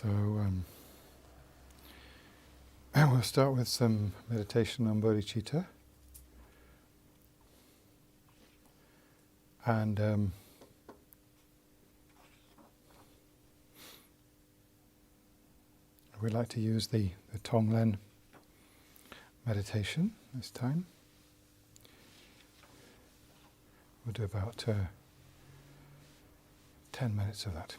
We'll start with some meditation on bodhicitta, and we'd like to use the Tonglen meditation this time. We'll do about 10 minutes of that.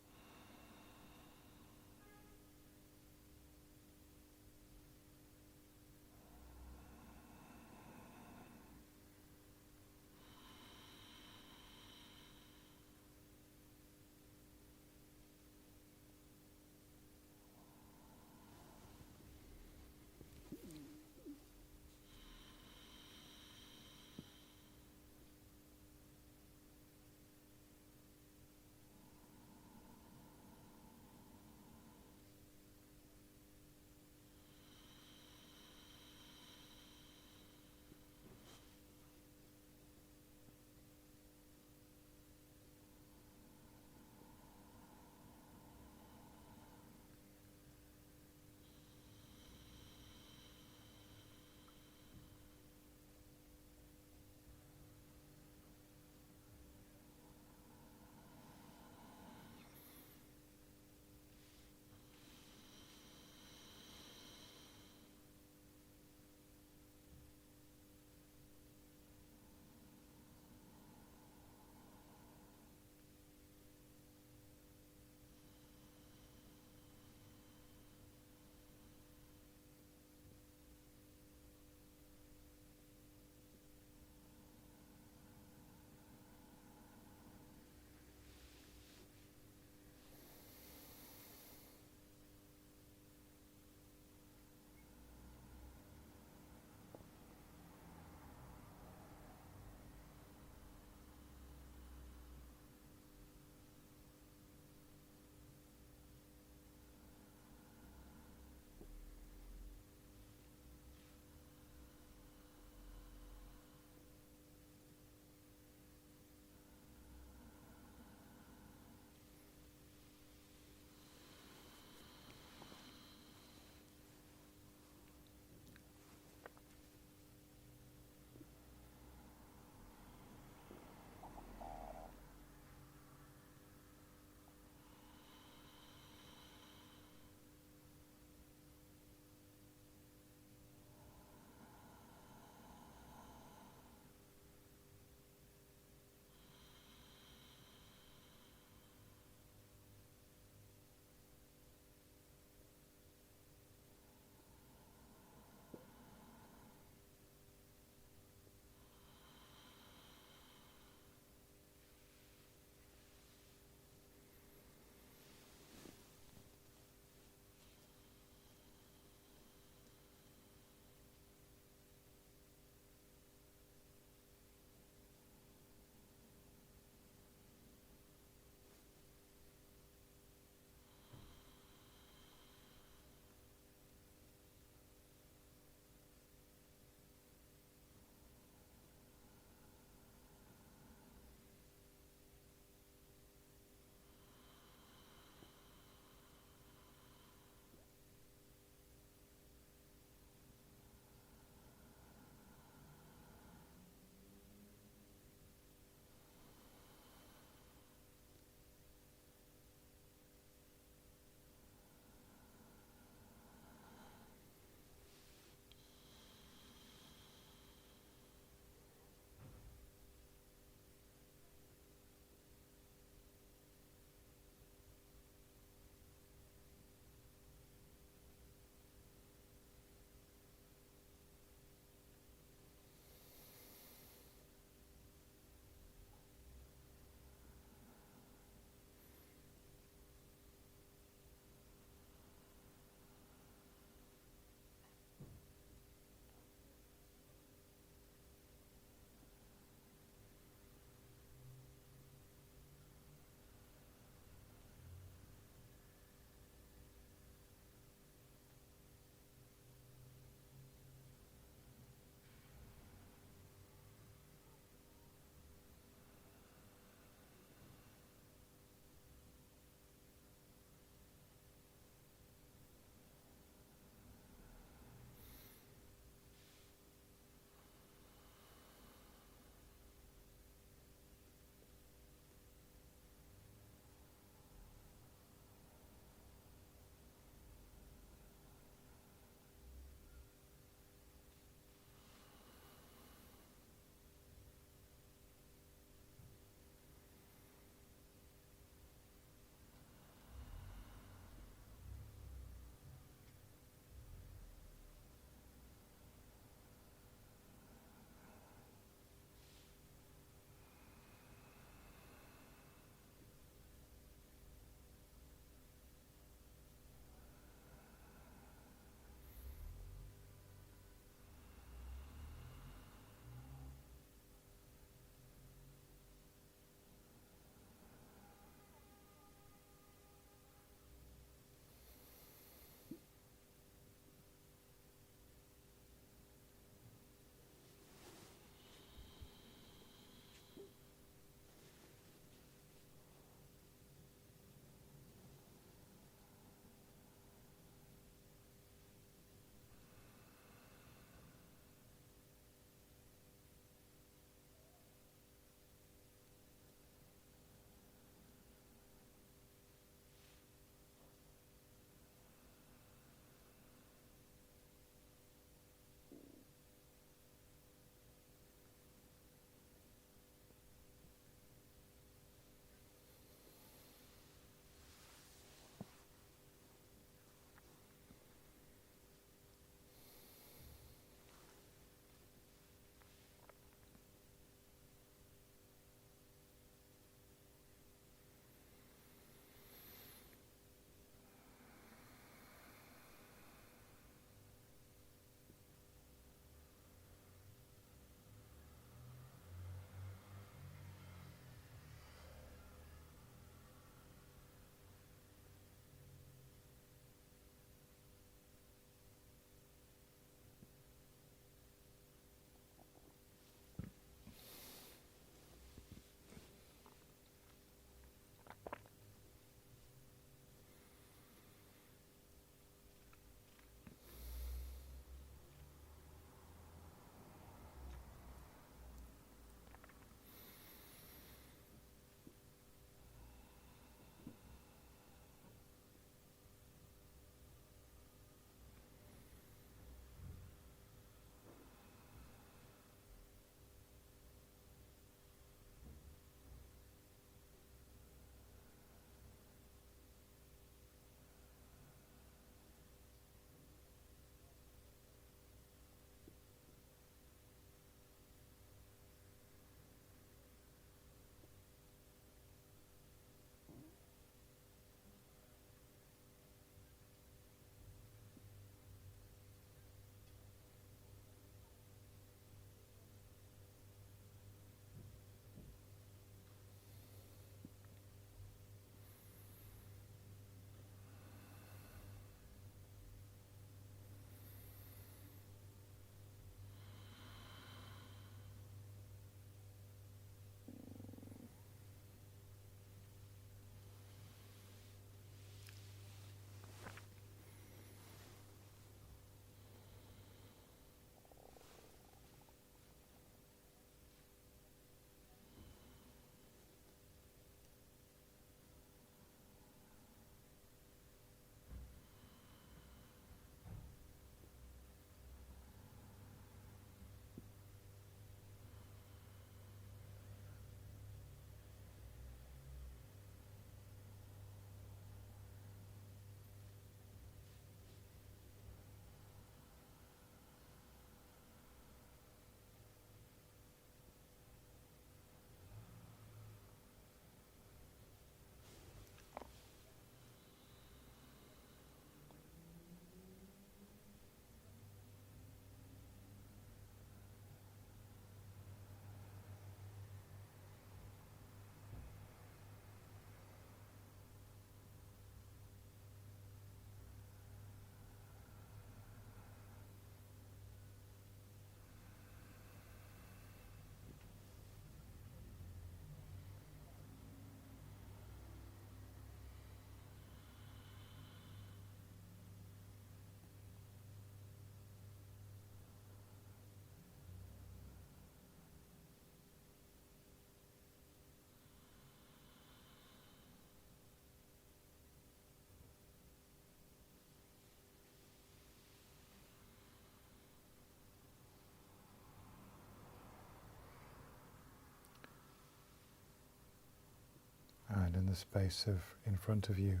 the space of in front of you.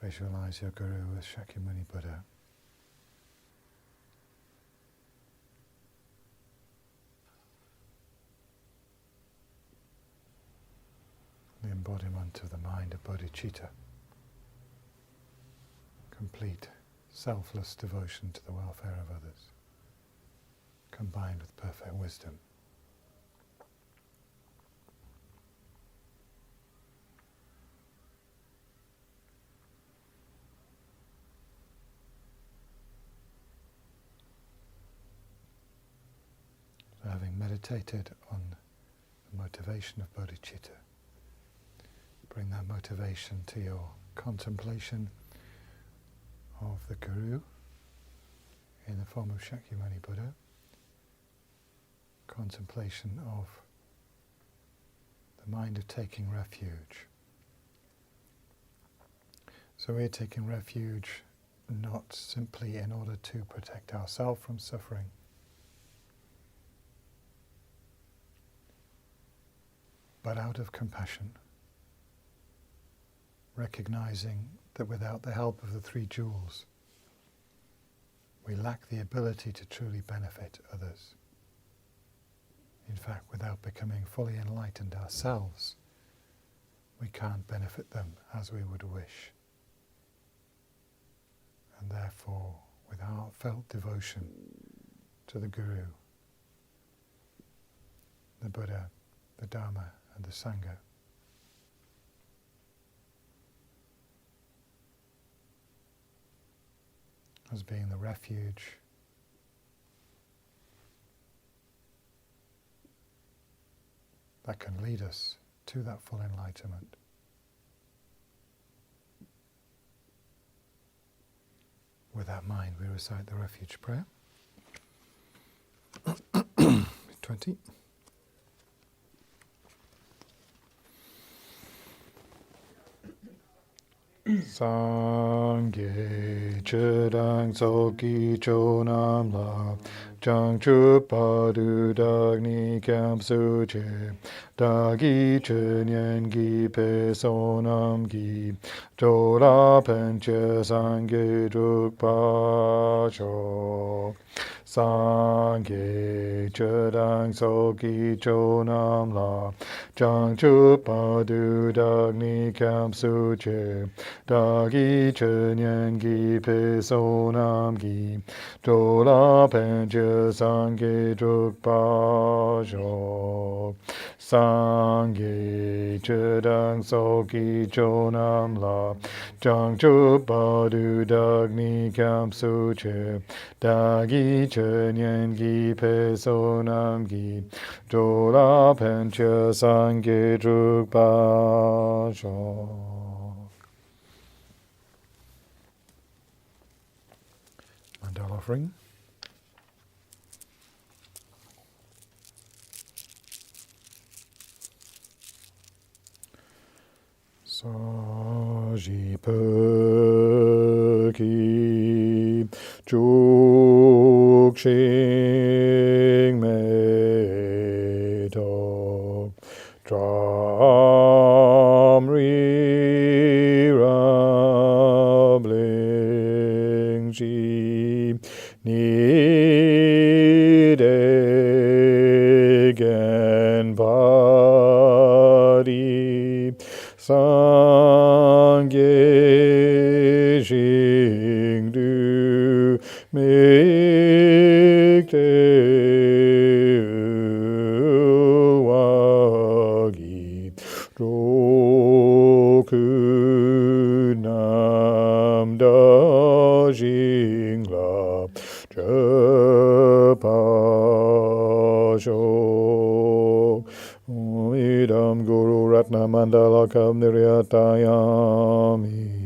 Visualize your Guru as Shakyamuni Buddha. The embodiment of the mind of bodhicitta. Complete, selfless devotion to the welfare of others, combined with perfect wisdom. So having meditated on the motivation of bodhicitta, bring that motivation to your contemplation of the Guru in the form of Shakyamuni Buddha, contemplation of the mind of taking refuge. So we're taking refuge not simply in order to protect ourselves from suffering, but out of compassion, recognizing that without the help of the three jewels, we lack the ability to truly benefit others. In fact, without becoming fully enlightened ourselves, we can't benefit them as we would wish. And therefore, with heartfelt devotion to the Guru, the Buddha, the Dharma, and the Sangha, as being the refuge that can lead us to that full enlightenment. With that mind, we recite the refuge prayer. 20. Sangye chedang soki chonam la chang chupa du dagni kyam suche dagi chenyen gi pe sonam gi chola penche sangye drukpa cho Sangye chedang soki chonam la chang chupa du dagni kyam suche dagi chenyen gi pe sonam gi chola penche sangye drukpa jo Sangye chedang soki chonam la chang chupa du dagni kyam suche dagi chenyen gi pe sonam gi chola penche sangye drukpa jo. Mandala offering. Saji Peki Chuk Shing Me To Tram Ri Rabling Ji Ni De Gen Badi Sangye Jing Du Mik Te Wagi Roku Nam Da Jing La Jepa Jo Idam Guru Ratna Mandala Kam Niryatayami.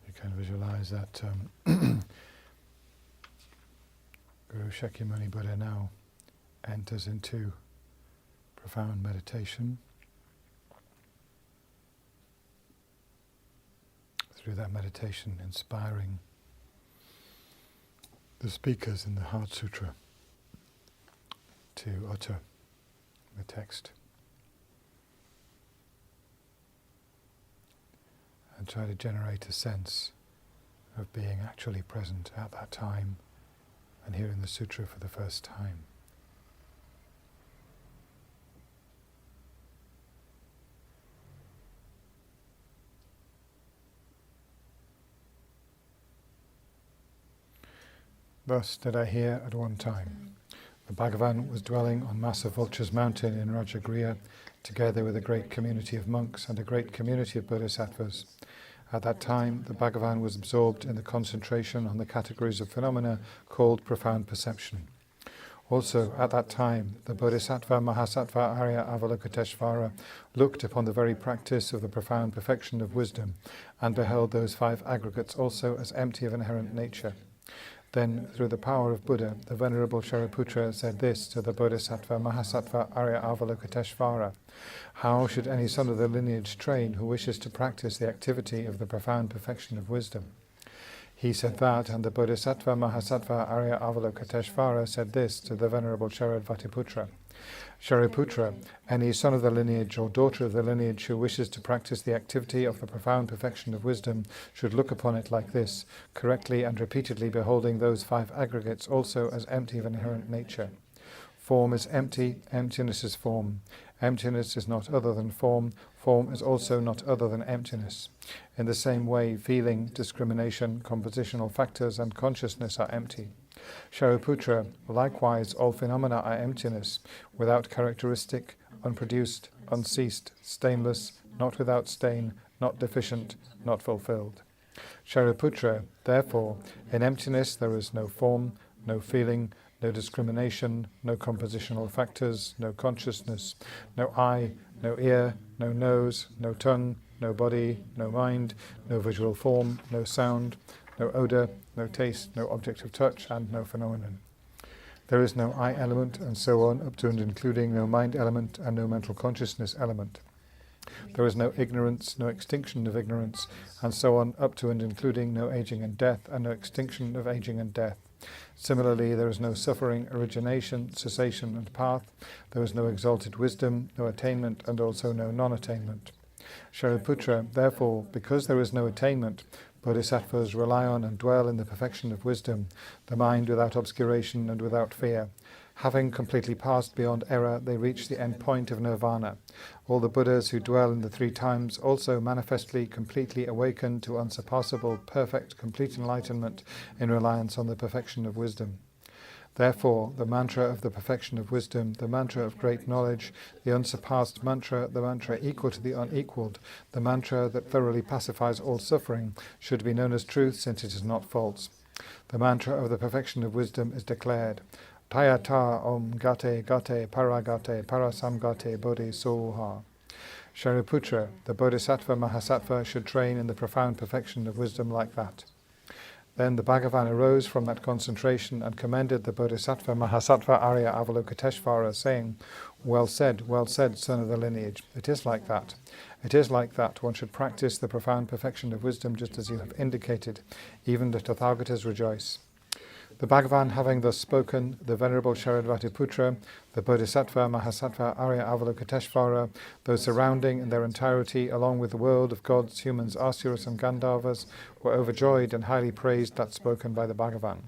You can visualize that Guru Guru Shakyamuni Buddha now enters into profound meditation. Through that meditation, inspiring the speakers in the Heart Sutra to utter the text and try to generate a sense of being actually present at that time and hearing the sutra for the first time. Thus did I hear at one time. The Bhagavan was dwelling on Masa Vulture's mountain in Rajagriha, together with a great community of monks and a great community of bodhisattvas. At that time, the Bhagavan was absorbed in the concentration on the categories of phenomena called profound perception. Also, at that time, the Bodhisattva Mahasattva Arya Avalokiteshvara looked upon the very practice of the profound perfection of wisdom and beheld those 5 aggregates also as empty of inherent nature. Then, through the power of Buddha, the Venerable Shariputra said this to the Bodhisattva Mahasattva Arya Avalokiteshvara: how should any son of the lineage train who wishes to practice the activity of the profound perfection of wisdom? He said that, and the Bodhisattva Mahasattva Arya Avalokiteshvara said this to the Venerable Sharadvatiputra: Shariputra, any son of the lineage or daughter of the lineage who wishes to practice the activity of the profound perfection of wisdom should look upon it like this, correctly and repeatedly beholding those 5 aggregates also as empty of inherent nature. Form is empty, emptiness is form. Emptiness is not other than form, form is also not other than emptiness. In the same way, feeling, discrimination, compositional factors and consciousness are empty. Shariputra, likewise all phenomena are emptiness, without characteristic, unproduced, unceased, stainless, not without stain, not deficient, not fulfilled. Shariputra, therefore, in emptiness there is no form, no feeling, no discrimination, no compositional factors, no consciousness, no eye, no ear, no nose, no tongue, no body, no mind, no visual form, no sound, no odour, no taste, no object of touch, and no phenomenon. There is no I element, and so on, up to and including no mind element and no mental consciousness element. There is no ignorance, no extinction of ignorance, and so on, up to and including no aging and death, and no extinction of aging and death. Similarly, there is no suffering, origination, cessation, and path. There is no exalted wisdom, no attainment, and also no non-attainment. Shariputra, therefore, because there is no attainment, bodhisattvas rely on and dwell in the perfection of wisdom, the mind without obscuration and without fear. Having completely passed beyond error, they reach the end point of nirvana. All the Buddhas who dwell in the 3 times also manifestly, completely awaken to unsurpassable, perfect, complete enlightenment in reliance on the perfection of wisdom. Therefore, the mantra of the perfection of wisdom, the mantra of great knowledge, the unsurpassed mantra, the mantra equal to the unequaled, the mantra that thoroughly pacifies all suffering, should be known as truth since it is not false. The mantra of the perfection of wisdom is declared: Tayata om gate gate paragate parasamgate bodhi soha. Shariputra, the Bodhisattva Mahasattva should train in the profound perfection of wisdom like that. Then the Bhagavan arose from that concentration and commended the Bodhisattva Mahasattva Arya Avalokiteshvara, saying, well said, son of the lineage. It is like that. It is like that. One should practice the profound perfection of wisdom just as you have indicated. Even the Tathagatas rejoice. The Bhagavan having thus spoken, the Venerable Sharadvatiputra, the Bodhisattva Mahasattva Arya Avalokiteshvara, those surrounding in their entirety, along with the world of gods, humans, asuras and Gandharvas, were overjoyed and highly praised that spoken by the Bhagavan.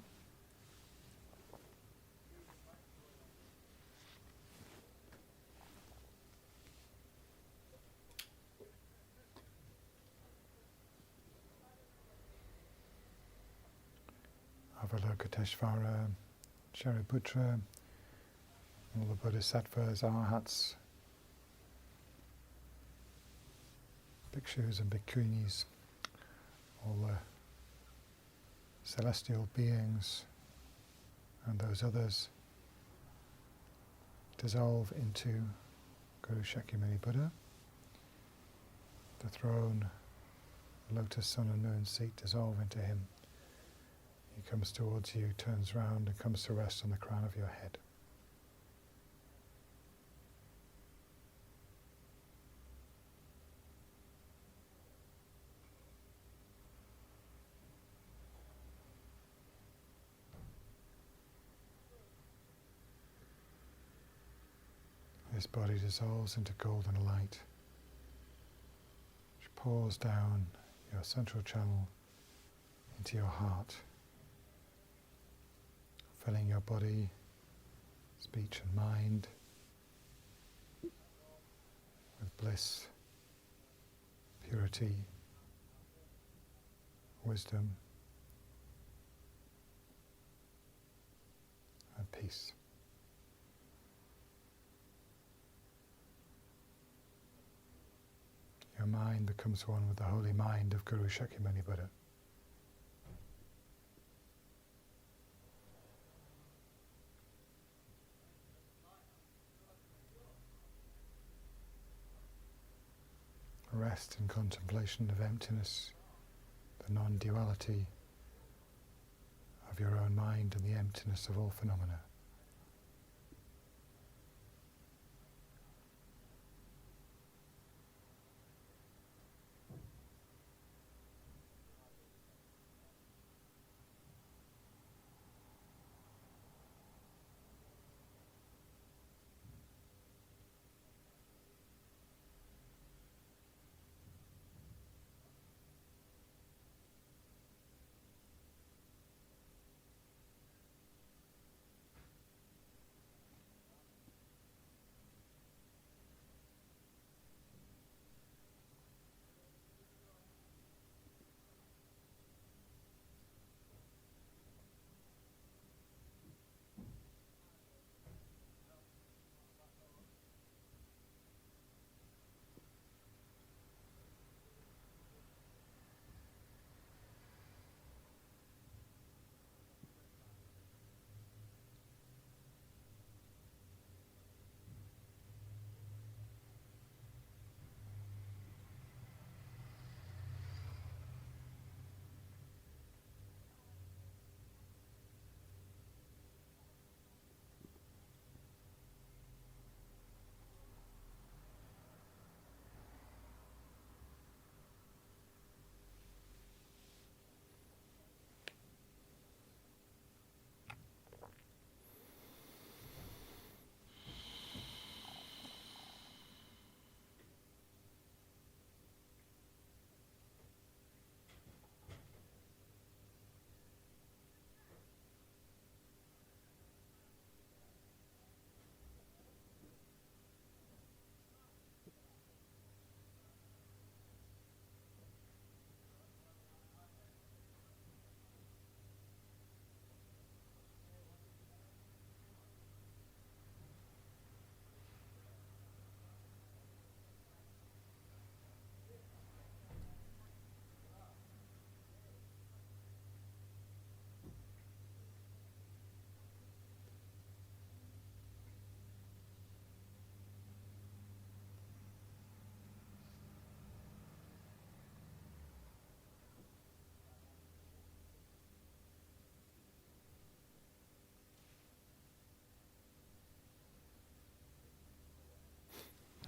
Avalokiteshvara, Shariputra, all the Bodhisattvas, Arhats, Bhikshus and Bhikkhunis, all the celestial beings and those others dissolve into Guru Shakyamuni Buddha. The throne, the lotus, sun and moon seat dissolve into him. He comes towards you, turns round and comes to rest on the crown of your head. This body dissolves into golden light, which pours down your central channel into your heart, filling your body, speech and mind with bliss, purity, wisdom and peace. Your mind becomes one with the holy mind of Guru Shakyamuni Buddha. Rest in contemplation of emptiness, the non-duality of your own mind and the emptiness of all phenomena.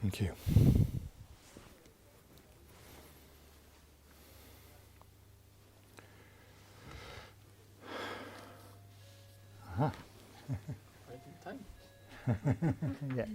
Thank you. Uh-huh. Right in time. Yeah.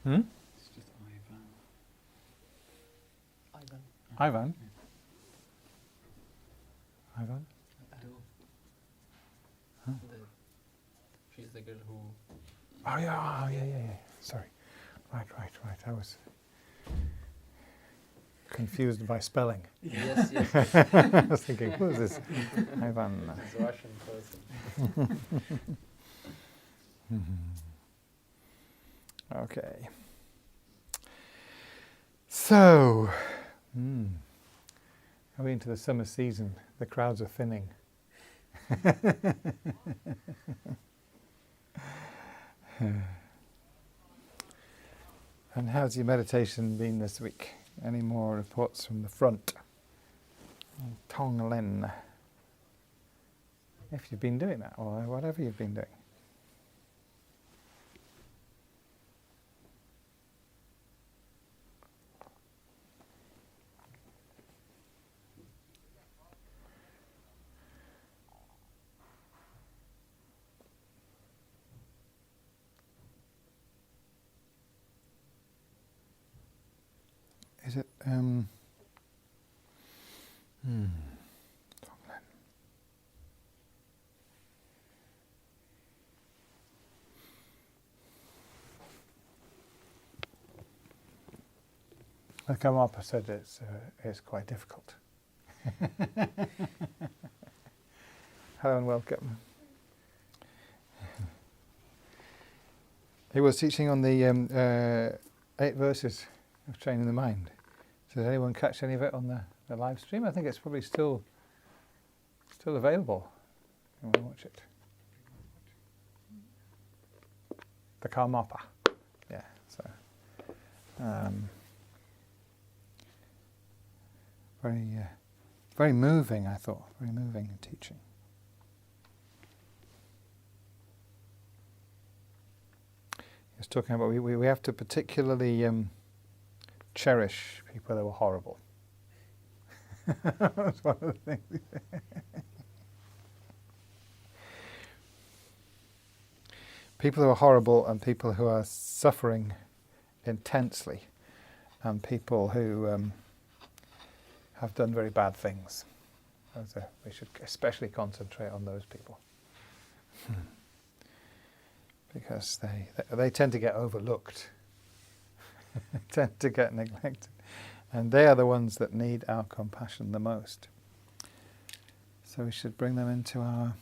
Hmm? It's just Ivan. Ivan? Ivan? Huh? She's the girl who... Oh yeah. Sorry. Right. I was confused by spelling. Yes. I was thinking, who is this? Ivan. She's a Russian person. Okay. So, are we into the summer season? The crowds are thinning. And how's your meditation been this week? Any more reports from the front? Tonglen. If you've been doing that, or whatever you've been doing. Is it Tonglen. The Karmapa said it's quite difficult. Hello and welcome. He was teaching on the 8 verses of training the mind. So did anyone catch any of it on the live stream? I think it's probably still available. You want to watch it? The Karmapa. Yeah. So very moving, I thought. Very moving teaching. He was talking about we have to particularly cherish people who were horrible. That's one of the things he said. People who are horrible and people who are suffering intensely and people who have done very bad things. We should especially concentrate on those people. Because they tend to get overlooked, tend to get neglected. And they are the ones that need our compassion the most. So we should bring them into our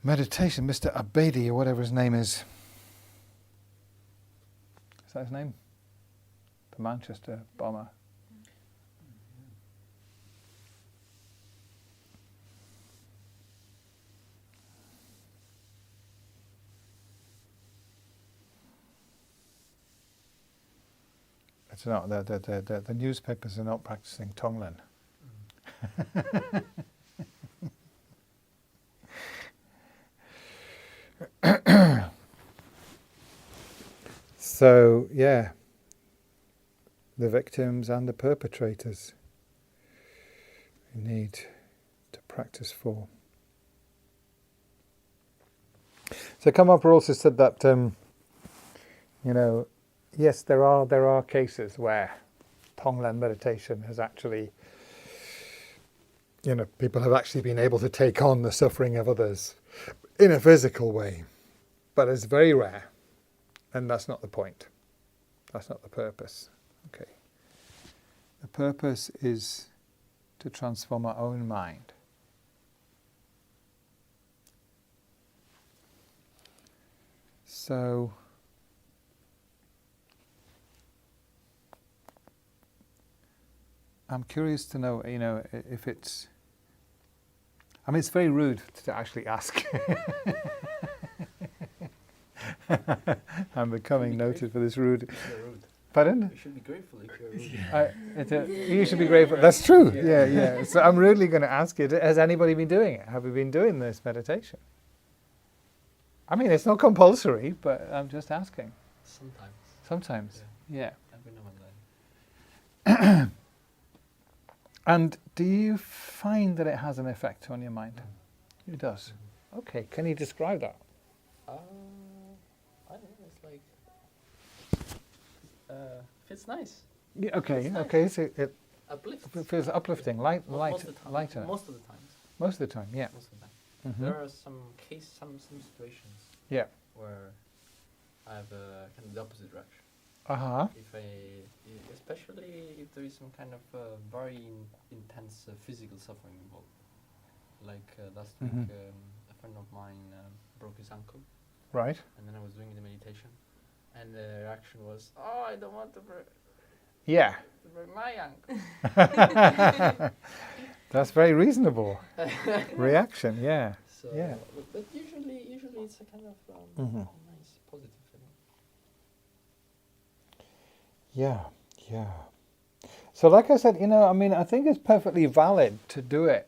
meditation. Mr. Abedi, or whatever his name is. Is that his name? The Manchester bomber. It's not, the newspapers are not practicing Tonglen. So, yeah, the victims and the perpetrators we need to practice for. So Karmapa also said that, yes, there are cases where Tonglen meditation has actually, people have actually been able to take on the suffering of others in a physical way, but it's very rare, and that's not the point. That's not the purpose. Okay. The purpose is to transform our own mind. So, I'm curious to know, if it's... it's very rude to actually ask. I'm becoming noted for this rude... Pardon? You should be grateful if you're rude. You should be grateful. That's true. Yeah. So I'm rudely going to ask you, has anybody been doing it? Have you been doing this meditation? It's not compulsory, but I'm just asking. Sometimes. Yeah. Every now and then. And do you find that it has an effect on your mind? It does. Okay, can you describe that? I don't know, it's like... feels nice. Yeah, okay, It's nice. okay. So it Uplifts. feels uplifting, lighter. Most of the time. Lighter. Most of the times. Most of the time, yeah. Most of the time. Mm-hmm. There are some situations Yeah. where I have kind of the opposite reaction. Uh-huh. Especially if there is some kind of very intense physical suffering involved. Like last week, Mhm. a friend of mine broke his ankle, Right. and then I was doing the meditation, and the reaction was, "Oh, I don't want to break Yeah. my ankle." That's very reasonable reaction. Yeah. So, Yeah. but usually it's a kind of Mhm. nice, positive feeling. Yeah. Yeah. So, like I said, I think it's perfectly valid to do it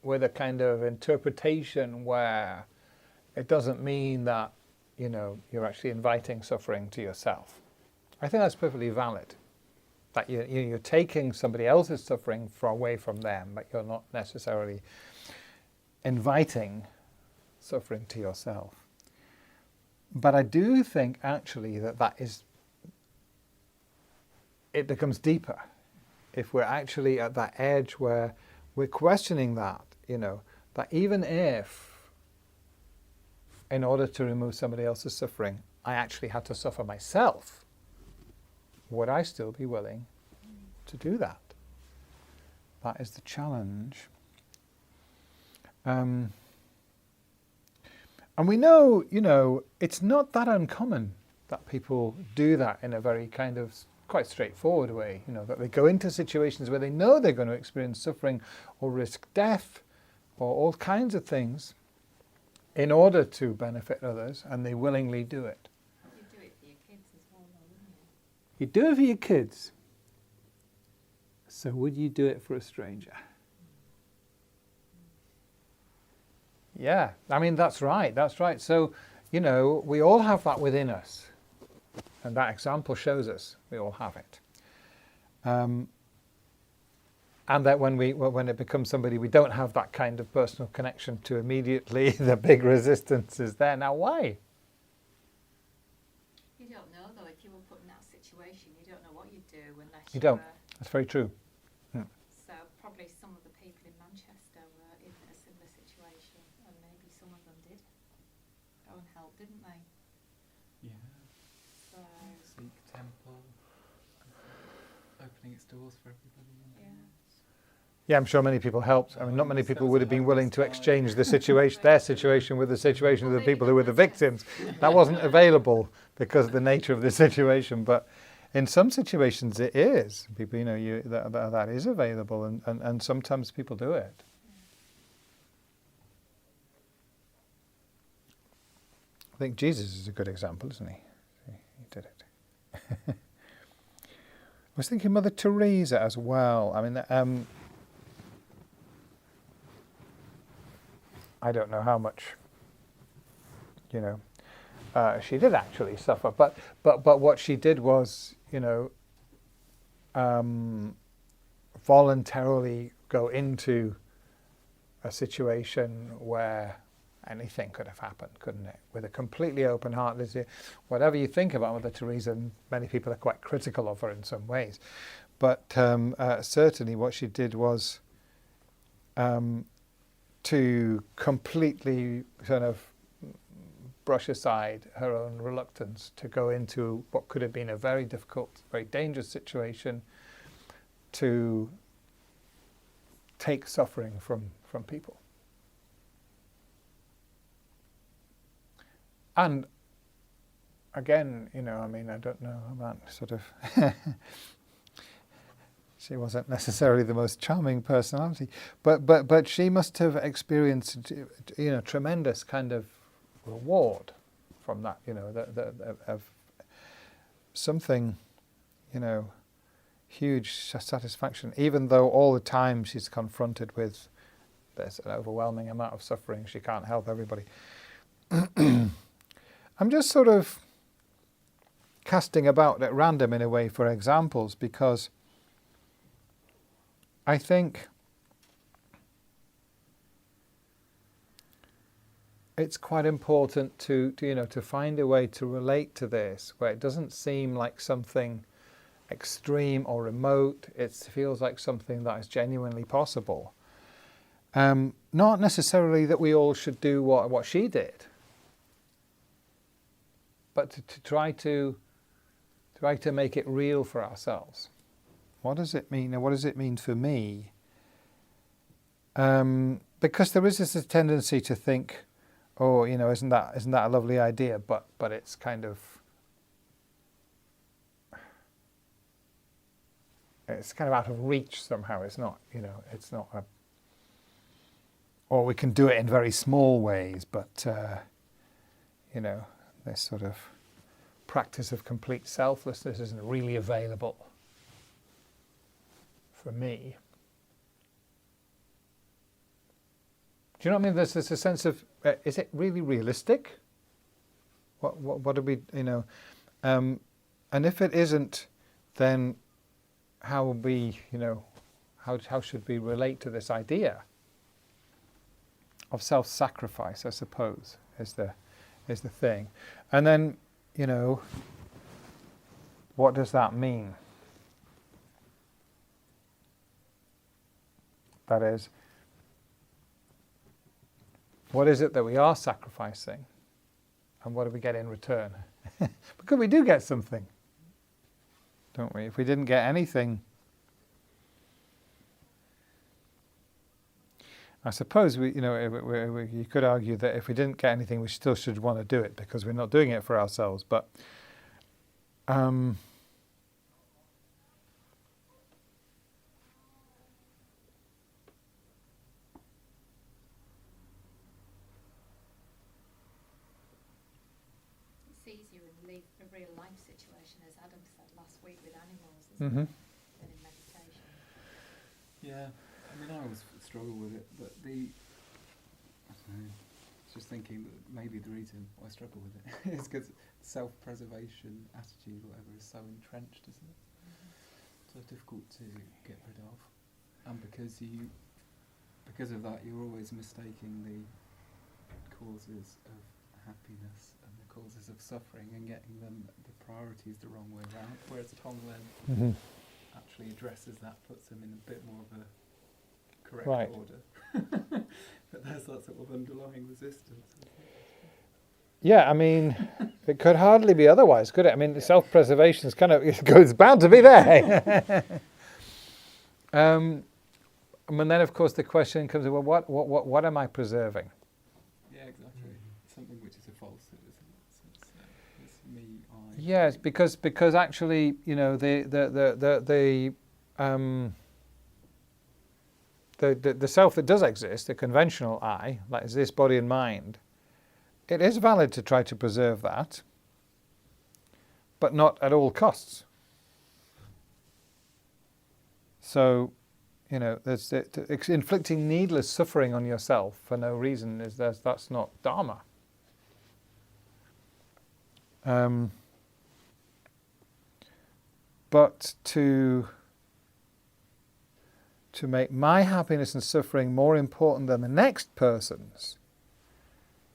with a kind of interpretation where it doesn't mean that, you're actually inviting suffering to yourself. I think that's perfectly valid. That you're taking somebody else's suffering away from them, but you're not necessarily inviting suffering to yourself. But I do think actually it becomes deeper if we're actually at that edge where we're questioning that, that even if, in order to remove somebody else's suffering, I actually had to suffer myself, would I still be willing to do that? That is the challenge. And we know, it's not that uncommon that people do that in a very kind of quite straightforward way, that they go into situations where they know they're going to experience suffering or risk death or all kinds of things in order to benefit others, and they willingly do it. You do it for your kids as well, though, wouldn't you? You do it for your kids. So would you do it for a stranger? Yeah, I mean, that's right. So, we all have that within us. And that example shows us we all have it. And that when it becomes somebody we don't have that kind of personal connection to immediately, the big resistance is there. Now, why? You don't know, though, if you were put in that situation, you don't know what you'd do unless You don't. That's very true. So probably some of the people in Manchester were in a similar situation, and maybe some of them did go and help, didn't they? Yeah. So, Sikh temple, opening its doors for everybody. yeah. Yeah, I'm sure many people helped. I mean, not many people would have been willing to exchange their situation with the situation of the people who were the victims. That wasn't available because of the nature of the situation. But in some situations, it is. People, that is available, and sometimes people do it. I think Jesus is a good example, isn't he? He did it. I was thinking Mother Teresa as well. I mean, I don't know how much, she did actually suffer, but what she did was, voluntarily go into a situation where anything could have happened, couldn't it? With a completely open heart. Whatever you think about Mother Teresa, many people are quite critical of her in some ways, but certainly what she did was to completely kind of brush aside her own reluctance to go into what could have been a very difficult, very dangerous situation, to take suffering from people. And again, I don't know about sort of she wasn't necessarily the most charming personality, but she must have experienced, tremendous kind of reward from that, of something, huge satisfaction, even though all the time she's confronted with this an overwhelming amount of suffering. She can't help everybody. I'm just sort of casting about at random in a way for examples, because I think it's quite important to find a way to relate to this where it doesn't seem like something extreme or remote. It feels like something that is genuinely possible. Not necessarily that we all should do what she did, but to try to make it real for ourselves. What does it mean, and what does it mean for me? Because there is this tendency to think, or isn't that a lovely idea? But it's kind of out of reach somehow. It's not it's not a. Or we can do it in very small ways, but this sort of practice of complete selflessness isn't really available for me. Do you know what I mean? There's a sense of, is it really realistic? What do we, and if it isn't, then how will we, how should we relate to this idea of self-sacrifice, I suppose, is the thing. And then, what does that mean? That is, what is it that we are sacrificing? And what do we get in return? Because we do get something, don't we? If we didn't get anything, I suppose you could argue that if we didn't get anything, we still should want to do it because we're not doing it for ourselves. But it's easier in a real life situation, as Adam said last week, with animals, isn't it, than in meditation. Yeah, I mean, I always struggle with it, but I don't know, just thinking that maybe the reason I struggle with it is because self-preservation attitude, whatever, is so entrenched, isn't it? So difficult to get rid of, and because of that, you're always mistaking the causes of happiness and the causes of suffering and getting them the priorities the wrong way around. Whereas Tonglen actually addresses that, puts them in a bit more of a correct order. But there's that sort of underlying resistance. yeah, I mean, it could hardly be otherwise, could it? I mean, self-preservation is it's bound to be there. And then, of course, the question comes: well, what am I preserving? Yeah, exactly. Something which is a falsehood, isn't it? So it's me, I. Yes, because actually, the self that does exist, the conventional I, that is this body and mind, it is valid to try to preserve that, but not at all costs. So, there's inflicting needless suffering on yourself for no reason that's not dharma. But to make my happiness and suffering more important than the next person's,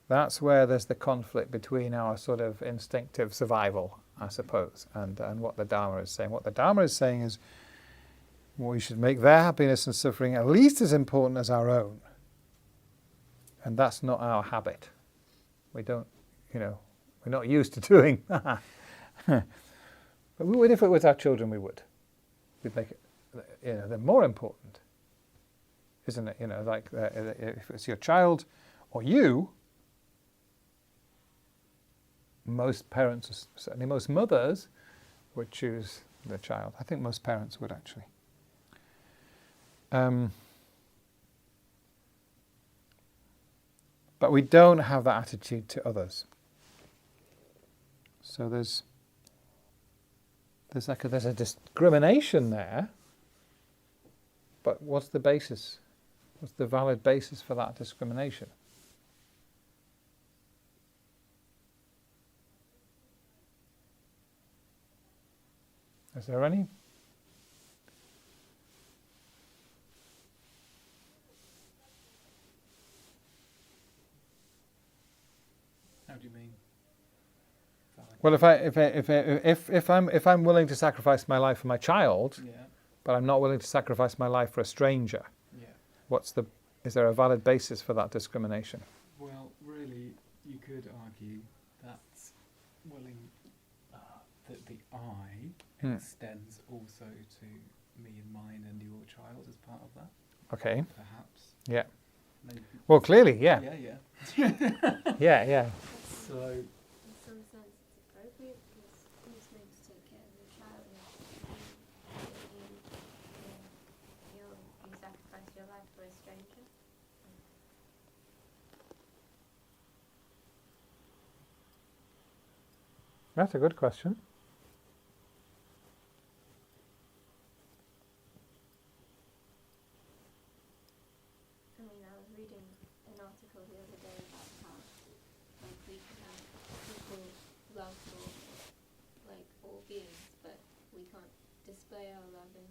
that's where there's the conflict between our sort of instinctive survival, I suppose, and what the Dharma is saying. What the Dharma is saying is we should make their happiness and suffering at least as important as our own. And that's not our habit. We don't, we're not used to doing that. But we would, if it was our children, we would. We'd make it, they're more important, isn't it? If it's your child or you, most parents, certainly most mothers, would choose the child. I think most parents would actually. But we don't have that attitude to others. So there's a discrimination there. But what's the basis? What's the valid basis for that discrimination? Is there any? How do you mean? Well, if I'm willing to sacrifice my life for my child, Yeah. but I'm not willing to sacrifice my life for a stranger, Yeah. is there a valid basis for that discrimination? Well, really, you could argue that that the I extends also to me and mine and your child as part of that. Okay. Perhaps. Yeah. Maybe. Well, clearly, yeah. Yeah. Yeah. So, In some sense, it's appropriate because who's going to take care of your child if you sacrifice your life for a stranger? That's a good question. I mean, I was reading an article the other day about how like we can have equal love for like all beings, but we can't display our love in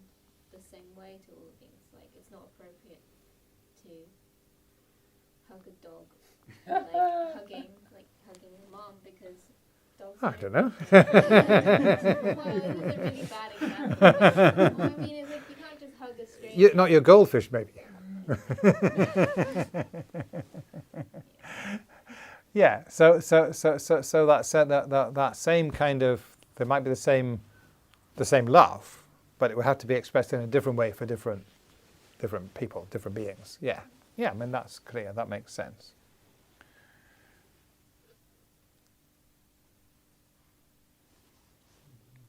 the same way to all beings. Like it's not appropriate to hug a dog, like hugging your mom because dogs. I don't know. Well, this is a really bad example. But, well, I mean, it's like you can't just hug a stranger. Not your goldfish, maybe. Yeah. So that same kind of, there might be the same love, but it would have to be expressed in a different way for different people, different beings. Yeah. I mean, that's clear. That makes sense.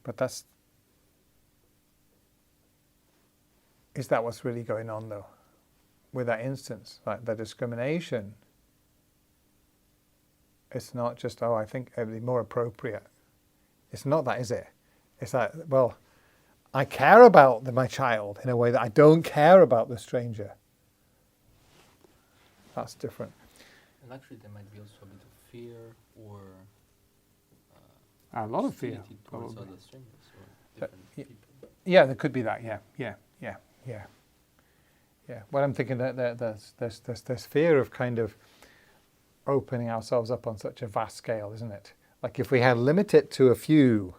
But is that what's really going on though? With that instance, like the discrimination, it's not just, I think it would be more appropriate. It's not that, is it? It's that, well, I care about my child in a way that I don't care about the stranger. That's different. And actually, there might be also a bit of fear or A lot of fear, hostility towards probably. other strangers or different people. Yeah, there could be that. Yeah. Well, I'm thinking that there's fear of kind of opening ourselves up on such a vast scale, isn't it? Like if we had limit it to a few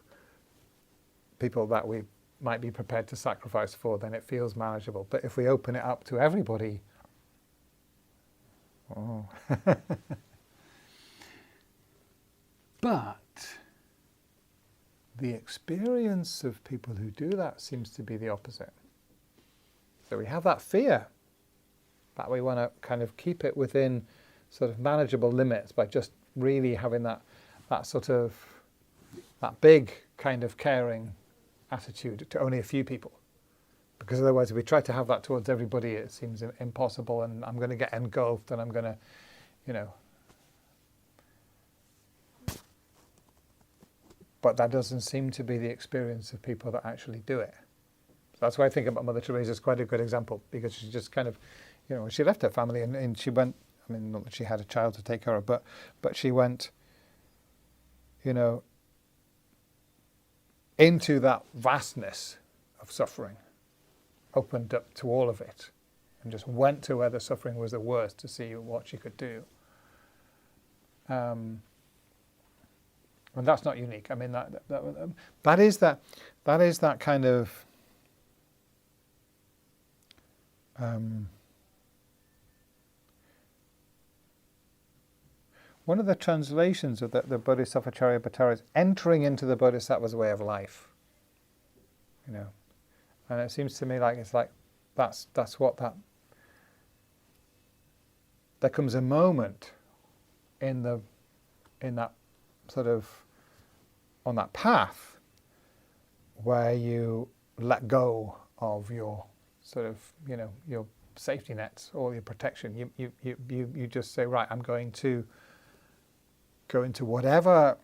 people that we might be prepared to sacrifice for, then it feels manageable. But if we open it up to everybody, But the experience of people who do that seems to be the opposite. So we have that fear, but we want to kind of keep it within sort of manageable limits by just really having that big kind of caring attitude to only a few people. Because otherwise, if we try to have that towards everybody, it seems impossible, and I'm going to get engulfed, and I'm going to, But that doesn't seem to be the experience of people that actually do it. That's why I think about Mother Teresa is quite a good example, because she just kind of, she left her family and she went, I mean, not that she had a child to take care of, but she went, into that vastness of suffering, opened up to all of it, and just went to where the suffering was the worst to see what she could do. And that's not unique. I mean, that is that kind of one of the translations of the Bodhisattva Charyavatara is entering into the Bodhisattva's way of life. And it seems to me like it's like that's what that. There comes a moment in that sort of on that path where you let go of your sort of your safety nets or your protection. You just say, right, I'm going to go into whatever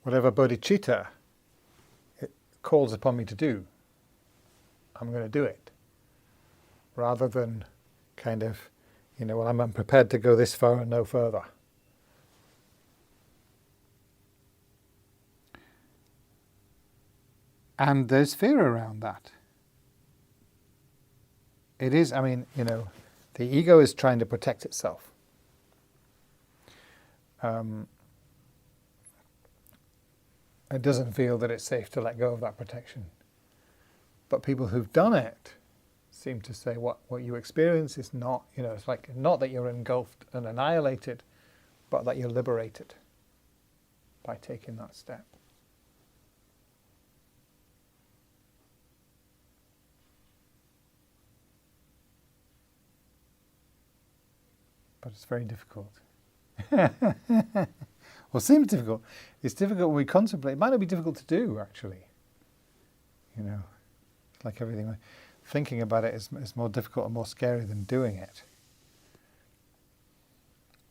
bodhicitta it calls upon me to do. I'm going to do it, rather than kind of well, I'm prepared to go this far and no further. And there's fear around that. It is, I mean, the ego is trying to protect itself. It doesn't feel that it's safe to let go of that protection. But people who've done it seem to say what you experience is not, it's like not that you're engulfed and annihilated, but that you're liberated by taking that step. but it's very difficult. Well, seems difficult. It's difficult when we contemplate. It might not be difficult to do, actually. You know, like everything. Thinking about it is more difficult and more scary than doing it.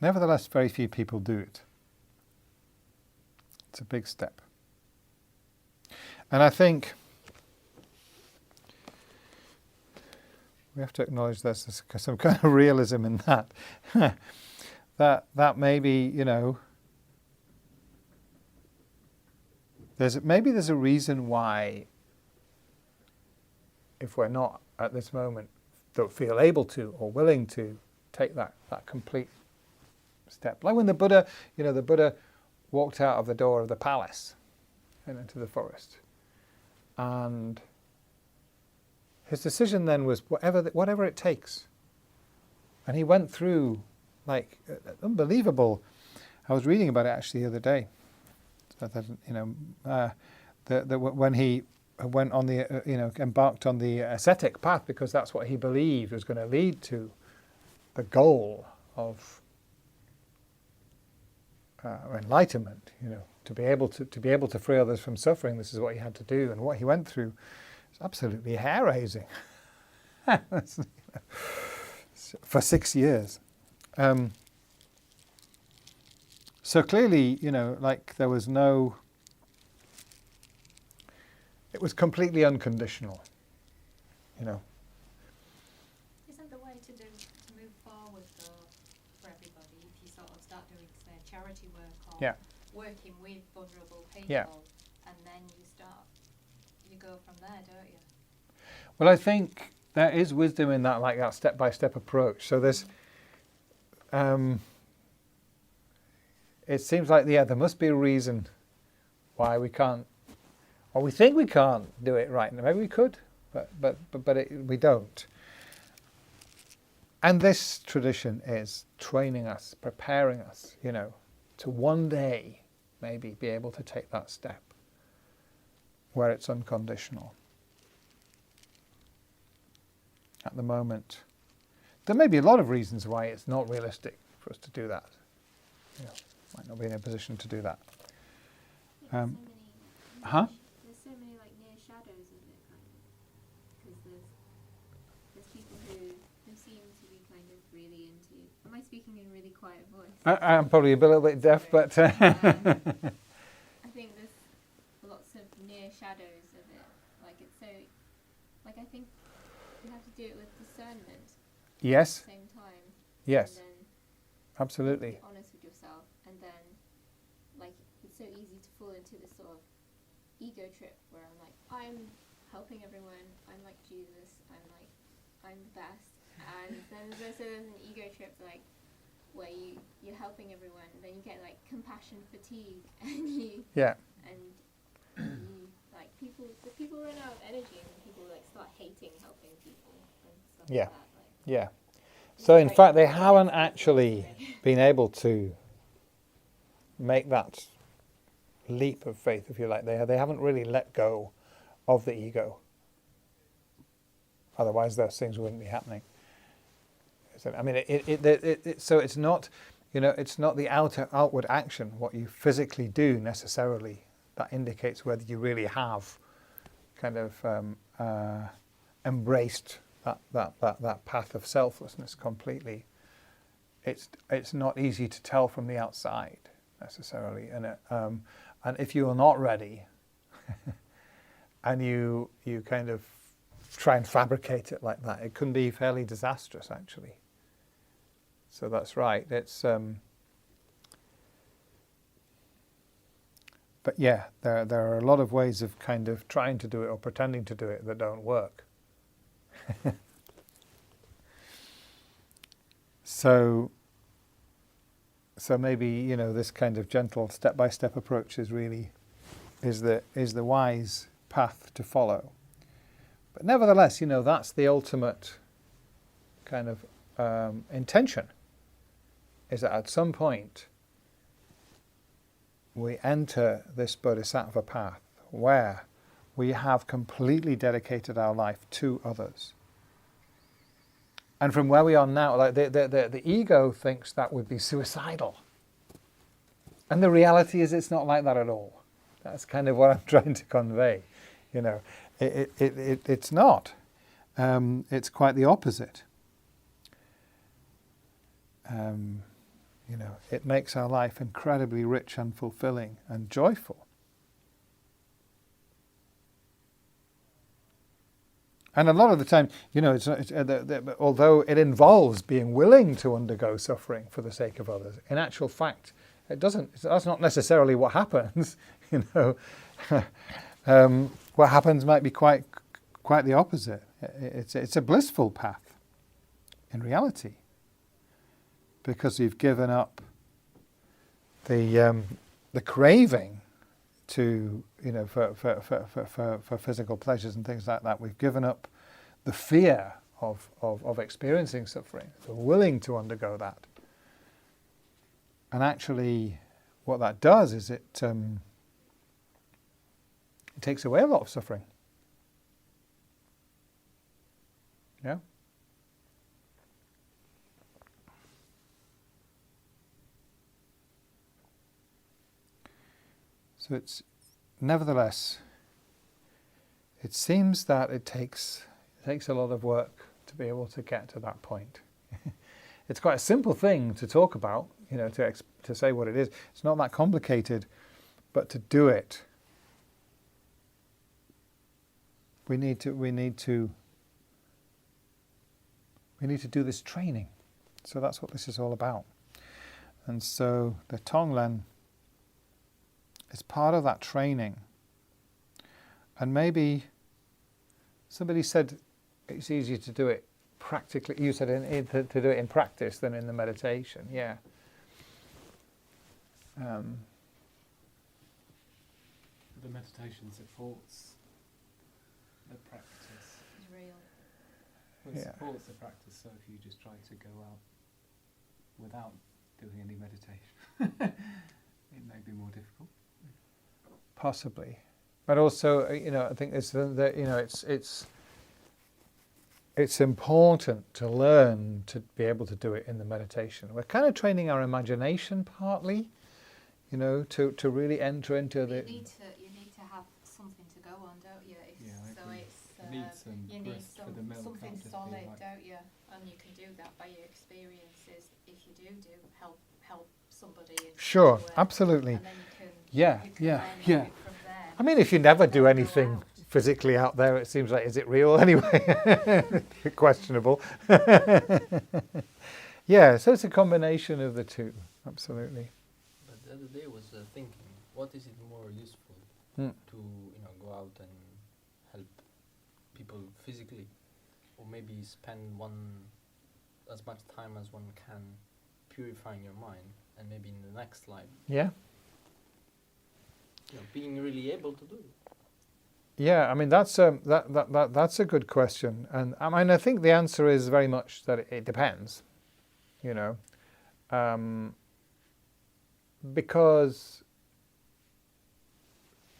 Nevertheless, very few people do it. It's a big step. And I think we have to acknowledge there's some kind of realism in that. that maybe, you know, there's a reason why, if we're not at this moment, don't feel able to or willing to take that complete step. Like when the Buddha walked out of the door of the palace and into the forest. And his decision then was whatever it takes. And he went through like unbelievable. I was reading about it actually the other day. When he went on the embarked on the ascetic path, because that's what he believed was going to lead to the goal of enlightenment. You know, to be able to free others from suffering. This is what he had to do, and what he went through is absolutely hair-raising. For 6 years. So clearly, you know, like there was no. It was completely unconditional, you know. Isn't the way to move forward though for everybody if you sort of start doing, say, charity work or working with vulnerable people, and then you go from there, don't you? Well, I think there is wisdom in that, like that step-by-step approach. So there's, it seems like there must be a reason why we can't. Or we think we can't do it right. Maybe we could, but we don't. And this tradition is training us, preparing us, you know, to one day maybe be able to take that step where it's unconditional. At the moment, there may be a lot of reasons why it's not realistic for us to do that. You know, might not be in a position to do that. There's so many like near shadows of it, kind of, because there's people who seem to be kind of really into. Am I speaking in a really quiet voice? I'm probably a little bit deaf, but I think there's lots of near shadows of it. Like it's so, like I think you have to do it with discernment. yes, At the same time. yes, And then absolutely. be honest with yourself, and then like it's so easy to fall into this sort of ego trip where I'm like, I'm helping everyone, I'm like Jesus, I'm the best, and then there's also an ego trip like where you're helping everyone, and then you get like compassion fatigue, and you like the people run out of energy, and people like start hating helping people and stuff like that. Like, So in fact, they haven't actually been able to make that leap of faith, if you like. They haven't really let go of the ego. Otherwise, those things wouldn't be happening. So, I mean, so it's not, you know, it's not the outward action, what you physically do necessarily, that indicates whether you really have kind of embraced that path of selflessness completely. It's not easy to tell from the outside necessarily, and if you are not ready, and you kind of try and fabricate it like that, it can be fairly disastrous actually. So that's right. It's but yeah, there are a lot of ways of kind of trying to do it or pretending to do it that don't work. So maybe, you know, this kind of gentle step-by-step approach is really the wise path to follow. But nevertheless, you know, that's the ultimate kind of intention, is that at some point we enter this bodhisattva path where we have completely dedicated our life to others. And from where we are now, like the ego thinks that would be suicidal. And the reality is it's not like that at all. That's kind of what I'm trying to convey. You know, it's not. It's quite the opposite. You know, it makes our life incredibly rich and fulfilling and joyful. And a lot of the time, you know, although it involves being willing to undergo suffering for the sake of others, in actual fact, that's not necessarily what happens. You know, what happens might be quite the opposite. It's a blissful path, in reality, because you've given up the craving to, you know, for physical pleasures and things like that. We've given up the fear of experiencing suffering. So we're willing to undergo that. And actually, what that does is it takes away a lot of suffering. Yeah. So it's, nevertheless, it seems that it takes a lot of work to be able to get to that point. It's quite a simple thing to talk about, you know, to say what it is. It's not that complicated, but to do it, we need to do this training. So that's what this is all about. And so the Tonglen is part of that training. And maybe somebody said it's easier to do it practically. You said to do it in practice than in the meditation. Yeah. The meditation supports the practice. It's real. Well, it Yeah. supports the practice, so if you just try to go out without doing any meditation, it may be more difficult. Possibly, but also, you know, I think it's it's important to learn to be able to do it in the meditation. We're kind of training our imagination partly, you know, to really enter into the. You need to have something to go on, don't you? Yeah, I So agree. it's You need some you need grist for the mill, something can't just be solid, like- don't you? And you can do that by your experiences. If you do help somebody. In Sure, some way, absolutely. And then you can Yeah, you can yeah, learn yeah. it from there. I mean, if you never do Go anything out. physically out there, it seems like, is it real anyway? Questionable. Yeah, so it's a combination of the two, absolutely. But the other day I was thinking, what is it more useful Hmm. to, you know, go out and help people physically, or maybe spend as much time as one can purifying your mind, and maybe in the next life, Yeah? you know, being really able to do it. Yeah, I mean, that's a good question. And I mean, I think the answer is very much that it depends, you know. Because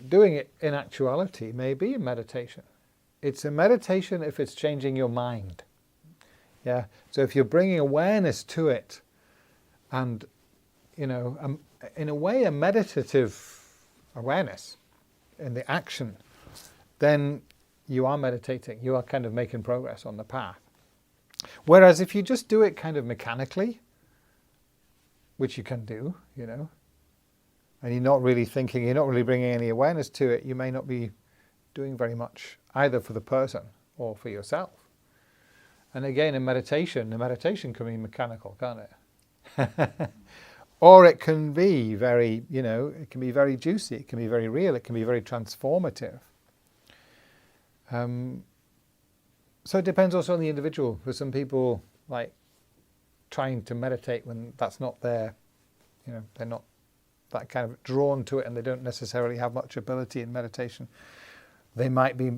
doing it in actuality may be a meditation. It's a meditation if it's changing your mind. Yeah. So if you're bringing awareness to it, and, you know, in a way, a meditative awareness in the action, then you are meditating. You are kind of making progress on the path. Whereas if you just do it kind of mechanically, which you can do, you know, and you're not really thinking, you're not really bringing any awareness to it, you may not be doing very much either for the person or for yourself. And again, the meditation can be mechanical, can't it? Or it can be very, you know, it can be very juicy, it can be very real, it can be very transformative. So it depends also on the individual. For some people, like trying to meditate when that's not their, you know, they're not that kind of drawn to it, and they don't necessarily have much ability in meditation. They might be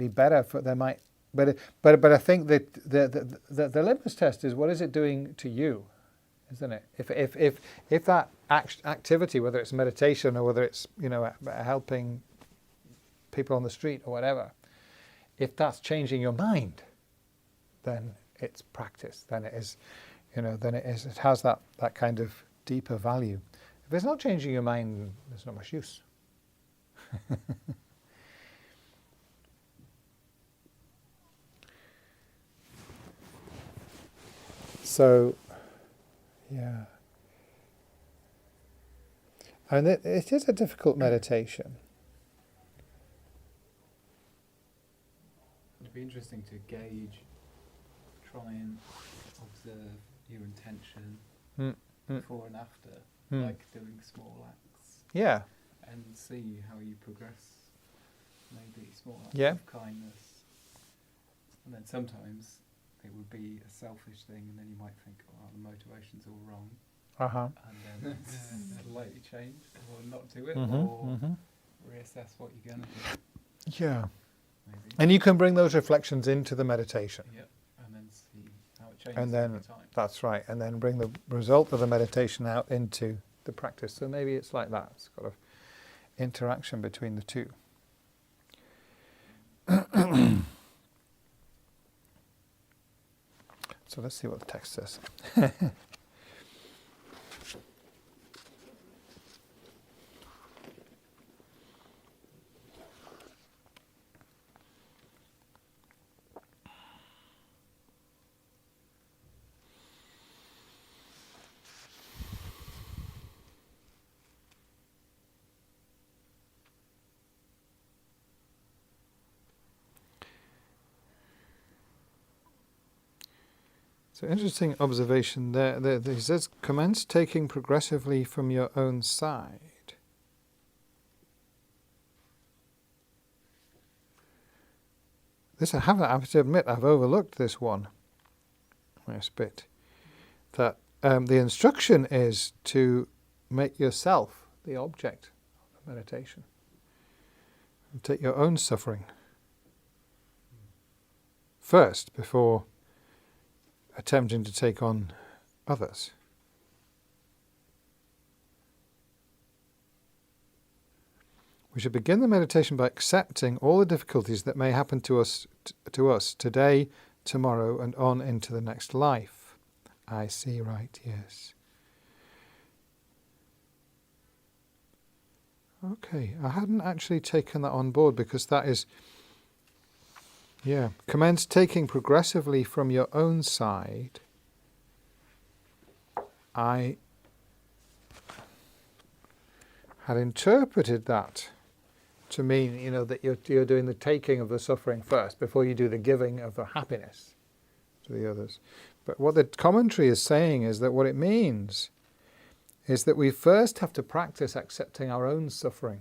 better for, they might, but I think that the litmus test is, what is it doing to you, isn't it? If that activity, whether it's meditation or whether it's, you know, helping people on the street or whatever, if that's changing your mind, then its practice, then it is, it has that kind of deeper value. If it's not changing your mind, there's not much use. So, yeah. And it is a difficult meditation. It'd be interesting to gauge, try and observe your intention before and after, like doing small acts. Yeah. And see how you progress. Maybe small acts Yeah. of kindness. And then sometimes it would be a selfish thing, and then you might think, oh, the motivation's all wrong. Uh-huh. And then it'll likely change, or not do it, Mm-hmm. or reassess what you're going to do. Yeah. Maybe. And you can bring those reflections into the meditation. Yeah, and then see how it changes And then over time. that's right. And then bring the result of the meditation out into the practice. So maybe it's like that. It's kind of interaction between the two. So let's see what the text says. So interesting observation there. He says, commence taking progressively from your own side. This I have to admit, I've overlooked this one. This bit. That the instruction is to make yourself the object of the meditation. And take your own suffering first before attempting to take on others. We should begin the meditation by accepting all the difficulties that may happen to us today, tomorrow, and on into the next life. I see, right, yes. Okay, I hadn't actually taken that on board because that is... Yeah, commence taking progressively from your own side. I had interpreted that to mean, that you're doing the taking of the suffering first before you do the giving of the happiness to the others. But what the commentary is saying is that what it means is that we first have to practice accepting our own suffering.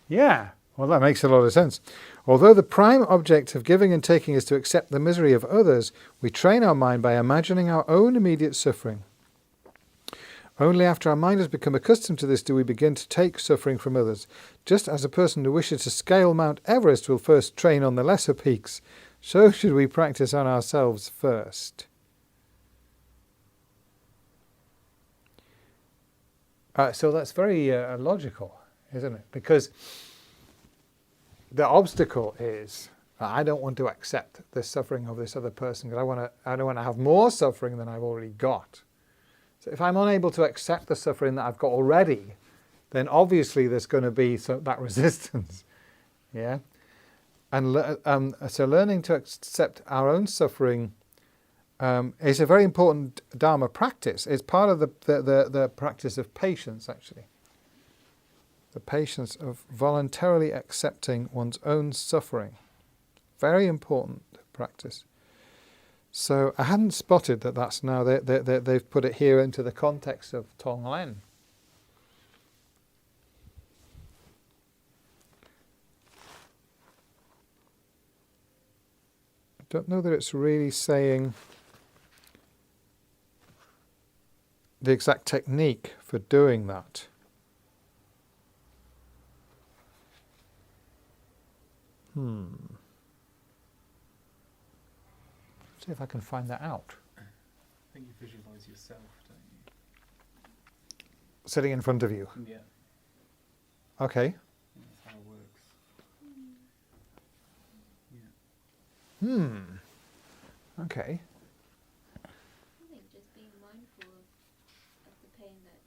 Yeah, well, that makes a lot of sense. Although the prime object of giving and taking is to accept the misery of others, we train our mind by imagining our own immediate suffering. Only after our mind has become accustomed to this do we begin to take suffering from others. Just as a person who wishes to scale Mount Everest will first train on the lesser peaks, so should we practice on ourselves first. So that's very logical, isn't it? Because the obstacle is, I don't want to accept the suffering of this other person because I don't want to have more suffering than I've already got. So if I'm unable to accept the suffering that I've got already, then obviously there's going to be that resistance. Yeah, and so learning to accept our own suffering is a very important Dharma practice. It's part of the practice of patience, actually. The patience of voluntarily accepting one's own suffering. Very important practice. So I hadn't spotted that that's now, they've put it here into the context of Tonglen. I don't know that it's really saying the exact technique for doing that. See if I can find that out. I think you visualise yourself, don't you? sitting in front of you. Yeah, Okay. that's how it works. Okay. I think just being mindful of the pain that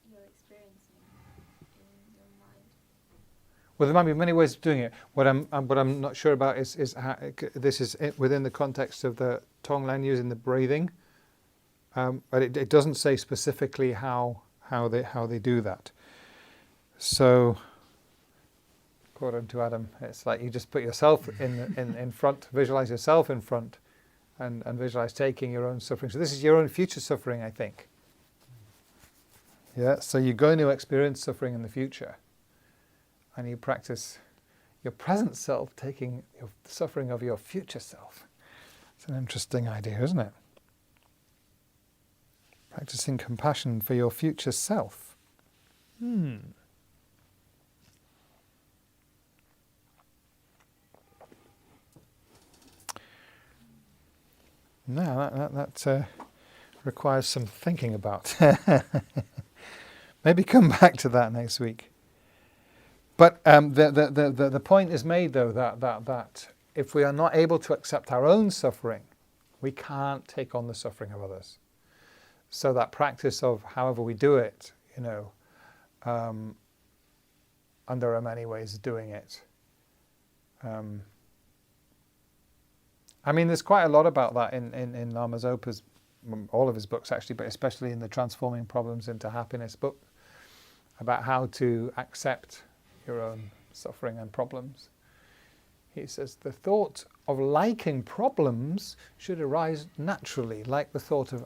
you're experiencing in your mind. Well, there might be many ways of doing it. What I'm not sure about is how, this is within the context of the Tonglen using the breathing, but it doesn't say specifically how they do that. So, according to Adam, it's like you just put yourself in front, visualize yourself in front, and visualize taking your own suffering. So this is your own future suffering, I think. Yeah. So you're going to experience suffering in the future. And you practice your present self taking your suffering of your future self. It's an interesting idea, isn't it? Practicing compassion for your future self. No, that requires some thinking about. Maybe come back to that next week. But the point is made, though, that if we are not able to accept our own suffering, we can't take on the suffering of others. So that practice of however we do it, and there are many ways of doing it. I mean, there's quite a lot about that in Lama Zopa's, all of his books actually, but especially in the Transforming Problems into Happiness book, about how to accept your own suffering and problems. He says the thought of liking problems should arise naturally, like the thought of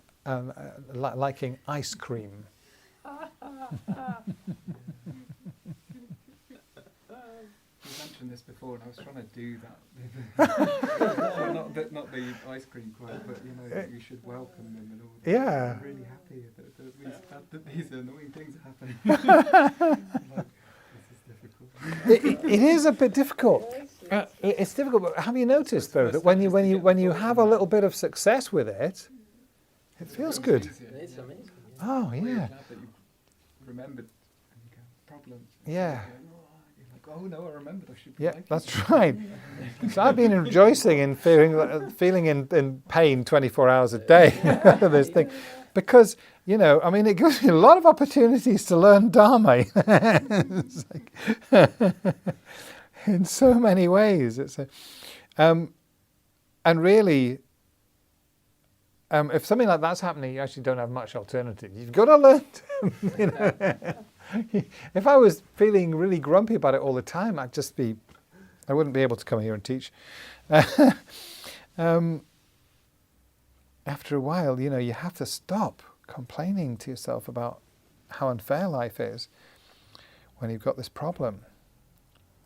liking ice cream. You mentioned this before, and I was trying to do that. not the ice cream quote, but you should welcome them and all that. Yeah. I'm really happy that these annoying things are happening. This is difficult. It is a bit difficult. It's difficult, but have you noticed though that when you have a little bit of success with it, it feels good. It's amazing. Oh Really yeah. glad that you remembered and you go, problems. Yeah. You're like, oh no, I remembered. I should. Yeah, like that's it. right. So I've been rejoicing in feeling in pain 24 hours a day. This thing, because I mean, it gives me a lot of opportunities to learn Dharma. It's like, in so many ways, and really, if something like that's happening, you actually don't have much alternative. You've got to learn. If I was feeling really grumpy about it all the time, I wouldn't be able to come here and teach. After a while, you have to stop complaining to yourself about how unfair life is when you've got this problem,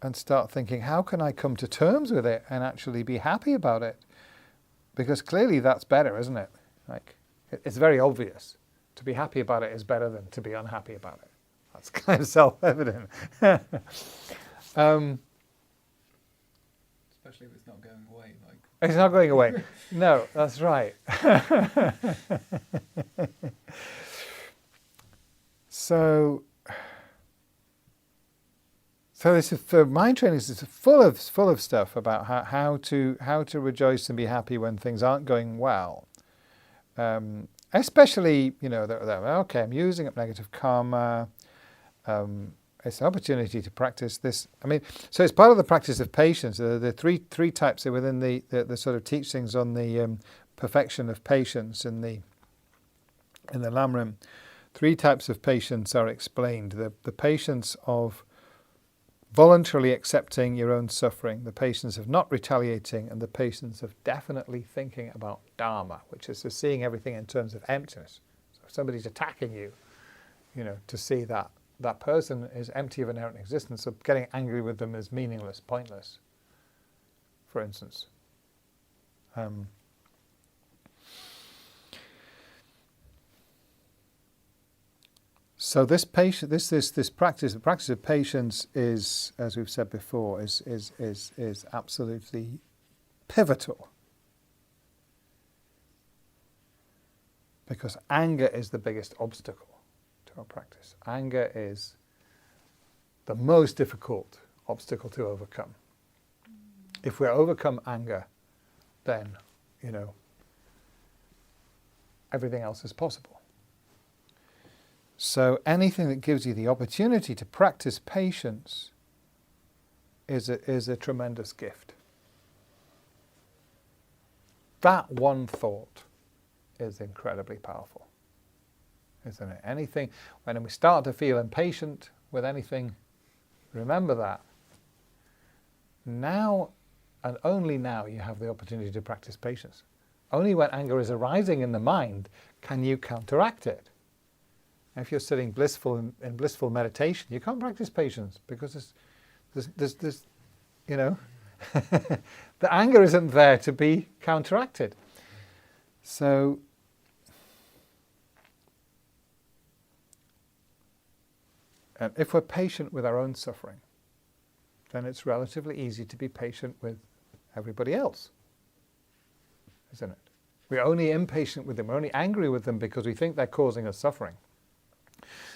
and start thinking, how can I come to terms with it and actually be happy about it? Because clearly that's better, isn't it? Like, it's very obvious. To be happy about it is better than to be unhappy about it. That's kind of self-evident. Especially if it's not going away. It's not going away. No, that's right. So this is, for mind training is full of stuff about how to rejoice and be happy when things aren't going well. Especially, okay, I'm using up negative karma. It's an opportunity to practice this. I mean, so it's part of the practice of patience. There are three types within the sort of teachings on the perfection of patience in the Lamrim. 3 types of patience are explained. The patience of voluntarily accepting your own suffering, the patience of not retaliating, and the patience of definitely thinking about Dharma, which is seeing everything in terms of emptiness. So if somebody's attacking you, to see that person is empty of inherent existence, so getting angry with them is meaningless, pointless, for instance. So this practice, the practice of patience is, as we've said before, is absolutely pivotal. Because anger is the biggest obstacle to our practice. Anger is the most difficult obstacle to overcome. If we overcome anger, then, everything else is possible. So anything that gives you the opportunity to practice patience is a tremendous gift. That one thought is incredibly powerful, isn't it? Anything, when we start to feel impatient with anything, remember that. Now, and only now, you have the opportunity to practice patience. Only when anger is arising in the mind can you counteract it. If you're sitting in blissful meditation, you can't practice patience because there's the anger isn't there to be counteracted. So if we're patient with our own suffering, then it's relatively easy to be patient with everybody else, isn't it? We're only impatient with them, we're only angry with them because we think they're causing us suffering.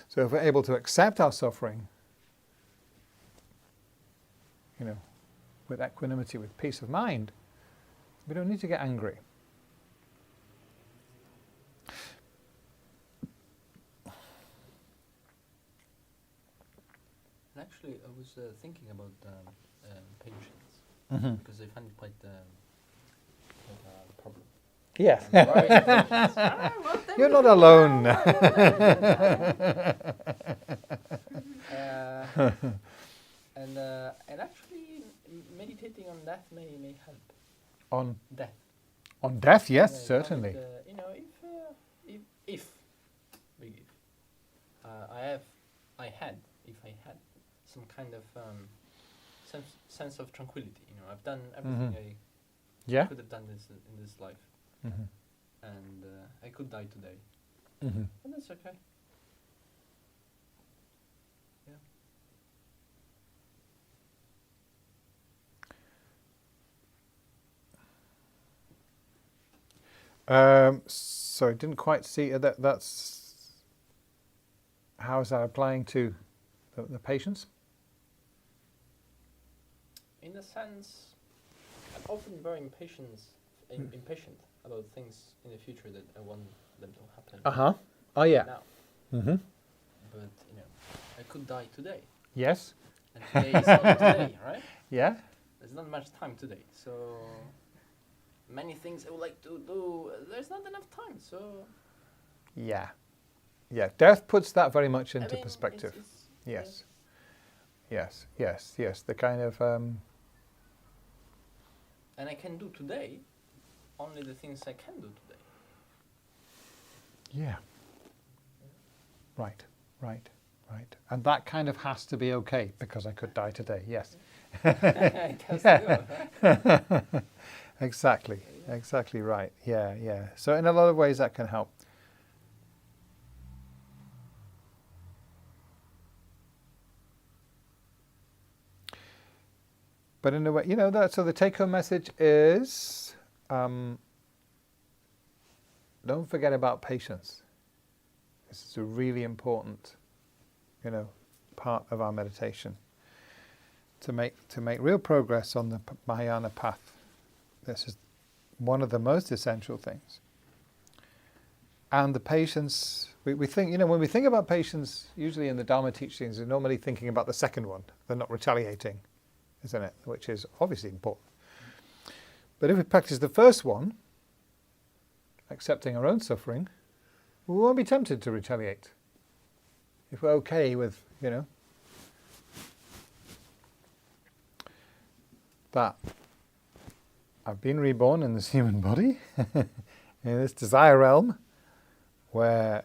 So if we're able to accept our suffering, with equanimity, with peace of mind, we don't need to get angry. And actually, I was thinking about patience, Mm-hmm. because I find it quite a problem. Yeah. Right. You're not alone. And actually, meditating on death may help. On Death. death, yes, Yeah, certainly. If I had some kind of sense of tranquility, I've done everything Mhm. I Yeah. could have done in this life, Mm-hmm. and I could die today, Mm-hmm. and that's okay. Yeah. So I didn't quite see that's how is that applying to the patients? In a sense, I'm often very impatient about things in the future that I want them to happen. Uh-huh. Oh yeah. Now, Mm-hmm. but I could die today, Yes. and today is not today, right? Yeah. There's not much time today, so many things I would like to do. There's not enough time, so Yeah. Yeah. Death puts that very much into I mean, perspective. it's- Yes. Yes. Yes. Yes. The kind of and I can do today only the things I can do today. yeah. Right. Right. Right. And that kind of has to be okay because I could die today. Yes. It has to go, right? Exactly. Exactly right. Yeah. Yeah. So in a lot of ways that can help. But in a way, so the take-home message is, don't forget about patience. This is a really important, part of our meditation. To make real progress on the Mahayana path, this is one of the most essential things. And the patience, we think, when we think about patience, usually in the Dharma teachings, we're normally thinking about the second one, the not retaliating, isn't it? Which is obviously important. But if we practice the first one, accepting our own suffering, we won't be tempted to retaliate. If we're okay with, that I've been reborn in this human body, in this desire realm, where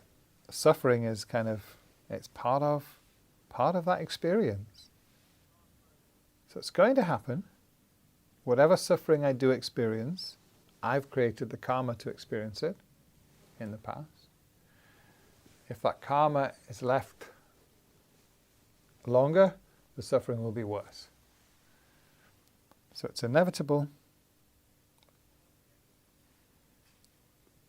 suffering is it's part of that experience. So it's going to happen. Whatever suffering I do experience, I've created the karma to experience it in the past. If that karma is left longer, the suffering will be worse. So it's inevitable.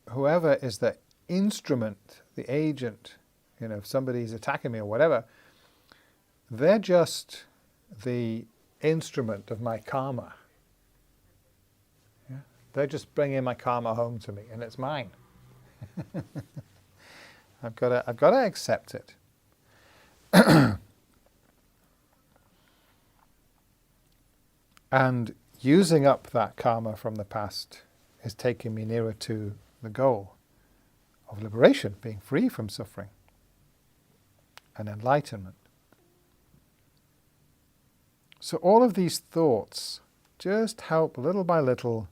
Whoever is the instrument, the agent, if somebody's attacking me or whatever, they're just the instrument of my karma. Yeah? They're just bringing my karma home to me, and it's mine. I've got to accept it. And using up that karma from the past is taking me nearer to the goal of liberation, being free from suffering and enlightenment. So all of these thoughts just help little by little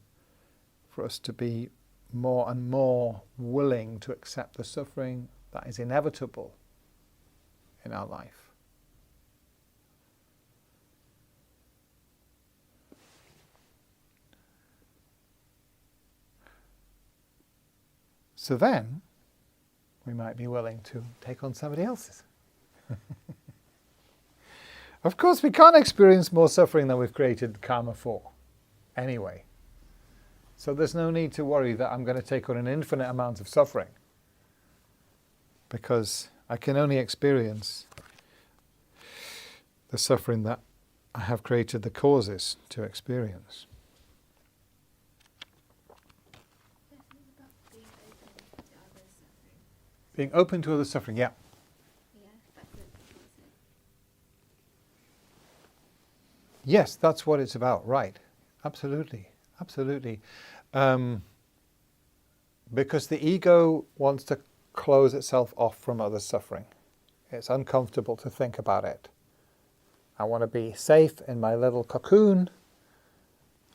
for us to be more and more willing to accept the suffering that is inevitable in our life. So then, we might be willing to take on somebody else's. Of course, we can't experience more suffering than we've created karma for, anyway. So there's no need to worry that I'm going to take on an infinite amount of suffering, because I can only experience the suffering that I have created the causes to experience. Being open to other suffering, yeah. Yeah, that's what it was. Yes, that's what it's about, right. Absolutely, absolutely. Because the ego wants to close itself off from other suffering. It's uncomfortable to think about it. I want to be safe in my little cocoon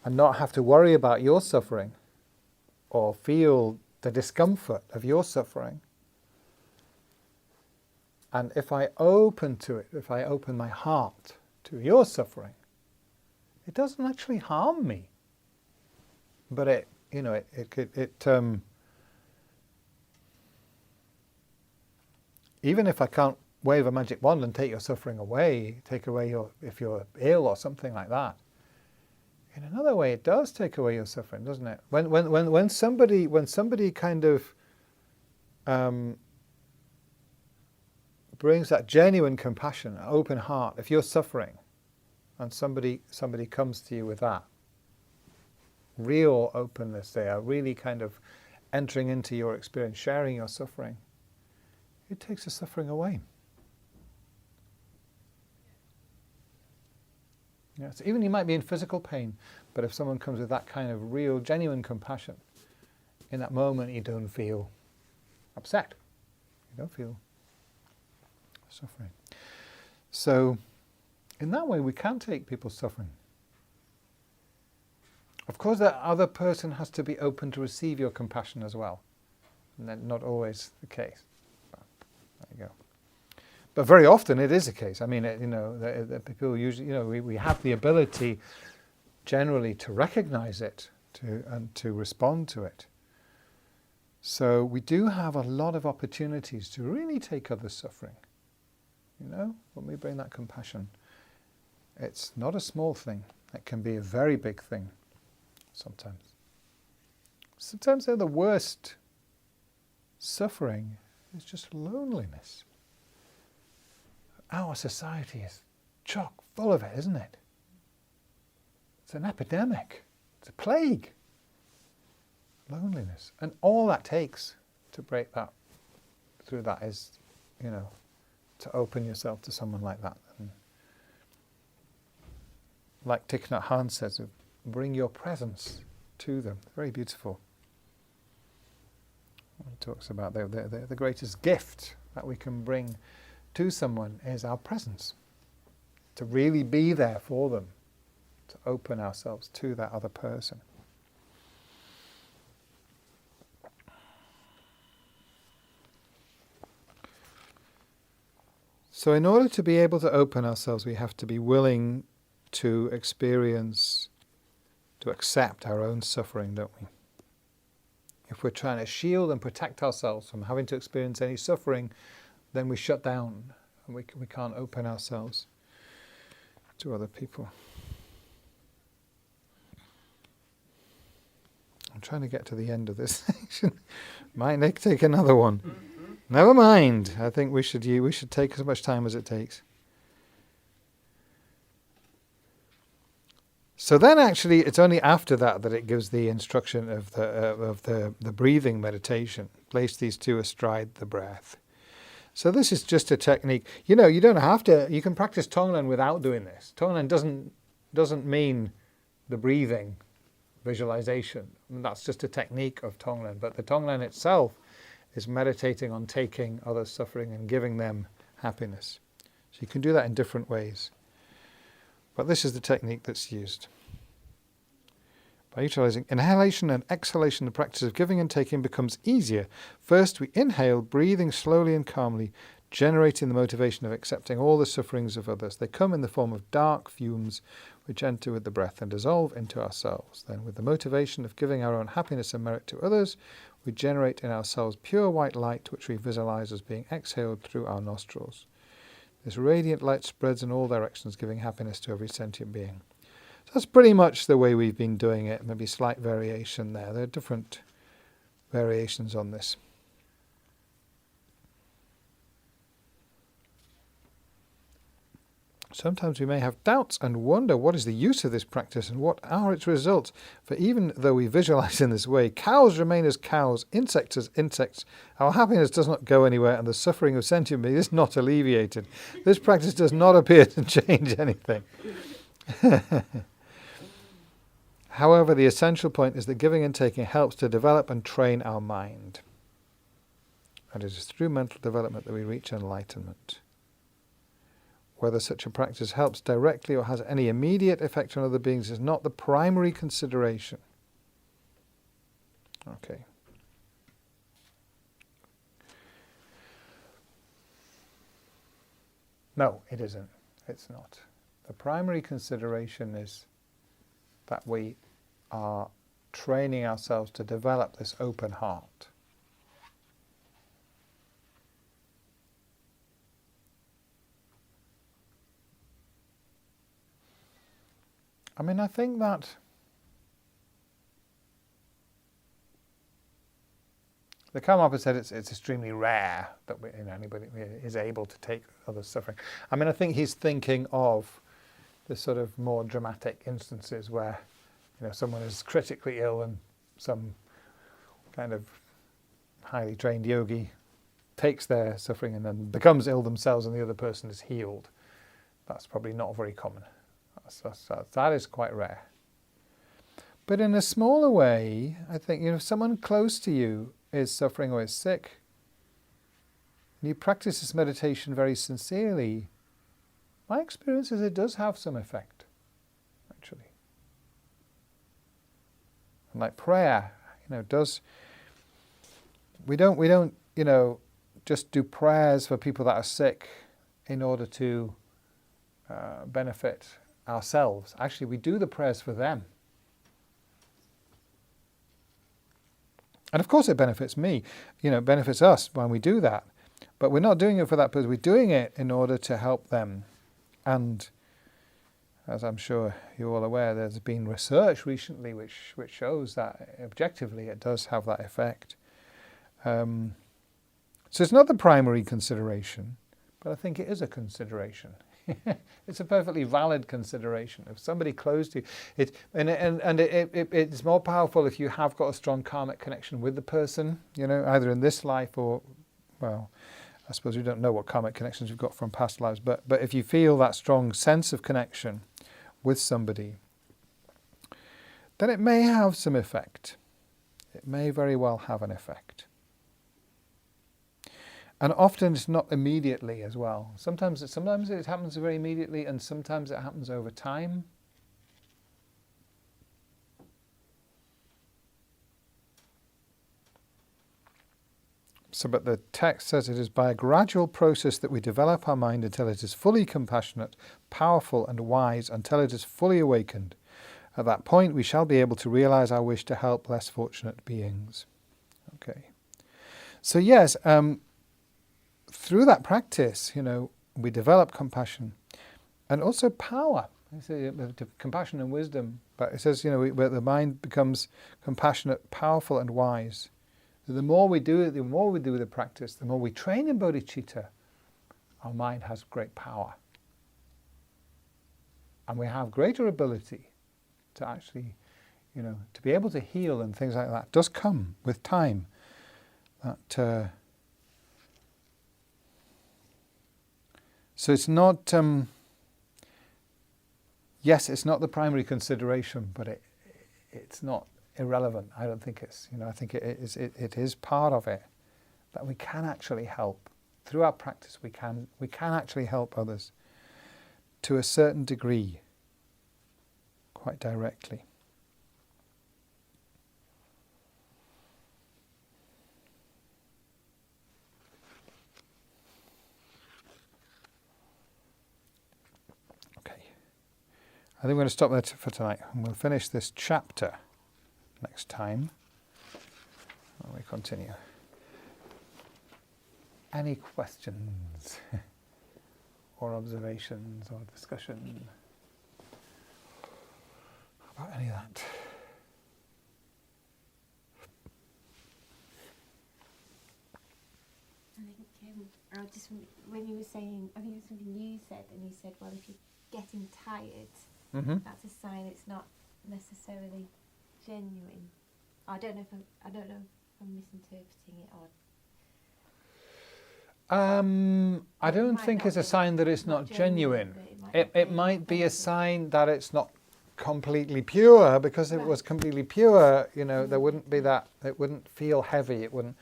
and not have to worry about your suffering or feel the discomfort of your suffering. And if I open to it, if I open my heart to your suffering, it doesn't actually harm me. But even if I can't wave a magic wand and take your suffering away, if you're ill or something like that, in another way it does take away your suffering, doesn't it? When somebody kind of brings that genuine compassion, an open heart, if you're suffering and somebody comes to you with that real openness, they are really kind of entering into your experience, sharing your suffering, it takes the suffering away. Yeah, so even you might be in physical pain, but if someone comes with that kind of real, genuine compassion, in that moment you don't feel upset. You don't feel suffering. So, in that way, we can take people's suffering. Of course, that other person has to be open to receive your compassion as well, and that's not always the case. Well, there you go. But very often it is the case. I mean, the people usually, we have the ability generally to recognize it and to respond to it. So we do have a lot of opportunities to really take others' suffering. When we bring that compassion, it's not a small thing. It can be a very big thing sometimes. Sometimes the worst suffering is just loneliness. Our society is chock full of it, isn't it? It's an epidemic. It's a plague. Loneliness. And all that takes to break that through that is, to open yourself to someone like that. And like Thich Nhat Hanh says, bring your presence to them. Very beautiful. He talks about the greatest gift that we can bring to someone is our presence. To really be there for them. To open ourselves to that other person. So in order to be able to open ourselves, we have to be willing to experience, to accept our own suffering, don't we? If we're trying to shield and protect ourselves from having to experience any suffering, then we shut down and we can't open ourselves to other people. I'm trying to get to the end of this section. Might take another one. Never mind. I think we should take as much time as it takes. So then, actually, it's only after that that it gives the instruction of the breathing meditation. Place these two astride the breath. So this is just a technique. You know, you don't have to. You can practice Tonglen without doing this. Tonglen doesn't mean the breathing visualization. That's just a technique of Tonglen. But the Tonglen itself is meditating on taking others' suffering and giving them happiness. So you can do that in different ways. But this is the technique that's used. By utilizing inhalation and exhalation, the practice of giving and taking becomes easier. First, we inhale, breathing slowly and calmly, generating the motivation of accepting all the sufferings of others. They come in the form of dark fumes which enter with the breath and dissolve into ourselves. Then, with the motivation of giving our own happiness and merit to others, we generate in ourselves pure white light which we visualize as being exhaled through our nostrils. This radiant light spreads in all directions, giving happiness to every sentient being. So that's pretty much the way we've been doing it, maybe slight variation there. There are different variations on this. Sometimes we may have doubts and wonder what is the use of this practice and what are its results. For even though we visualize in this way, cows remain as cows, insects as insects. Our happiness does not go anywhere and the suffering of sentient beings is not alleviated. This practice does not appear to change anything. However, the essential point is that giving and taking helps to develop and train our mind. And it is through mental development that we reach enlightenment. Whether such a practice helps directly or has any immediate effect on other beings is not the primary consideration. Okay. No, it isn't. It's not. The primary consideration is that we are training ourselves to develop this open heart. I mean, I think that the Karmapa said it's extremely rare that anybody is able to take others' suffering. I mean, I think he's thinking of the sort of more dramatic instances where, someone is critically ill and some kind of highly trained yogi takes their suffering and then becomes ill themselves and the other person is healed. That's probably not very common. That is quite rare. But in a smaller way, I think, if someone close to you is suffering or is sick, and you practice this meditation very sincerely, my experience is it does have some effect, actually. And like prayer, we don't, just do prayers for people that are sick in order to benefit ourselves. Actually, we do the prayers for them. And of course it benefits me, it benefits us when we do that. But we're not doing it for that person, we're doing it in order to help them. And as I'm sure you're all aware, there's been research recently which shows that objectively it does have that effect. So it's not the primary consideration, but I think it is a consideration. It's a perfectly valid consideration. If somebody close to you, it's more powerful if you have got a strong karmic connection with the person, either in this life or, well, I suppose we don't know what karmic connections you've got from past lives, but if you feel that strong sense of connection with somebody, then it may have some effect. It may very well have an effect. And often it's not immediately as well. Sometimes it happens very immediately, and sometimes it happens over time. But the text says it is by a gradual process that we develop our mind until it is fully compassionate, powerful and wise, until it is fully awakened. At that point we shall be able to realize our wish to help less fortunate beings. Okay. So yes, through that practice, we develop compassion and also power. Compassion and wisdom. But it says, where the mind becomes compassionate, powerful and wise. So the more we do it, the more we do the practice, the more we train in bodhicitta, our mind has great power. And we have greater ability to actually, to be able to heal and things like that. Does come with time. That so it's not. Yes, it's not the primary consideration, but it's not irrelevant. I don't think it's. I think it is part of it that we can actually help through our practice. We can actually help others to a certain degree, quite directly. I think we're going to stop there for tonight, and we'll finish this chapter next time when we continue. Any questions or observations or discussion about any of that? I think just when you were saying, I think it was something you said, and you said, well, if you're getting tired, that's a sign it's not necessarily genuine. I don't know if I'm misinterpreting it, or I don't think it's a sign that it's not genuine. It might be a sign that it's not completely pure, because if it was completely pure, there wouldn't be that. It wouldn't feel heavy. It wouldn't.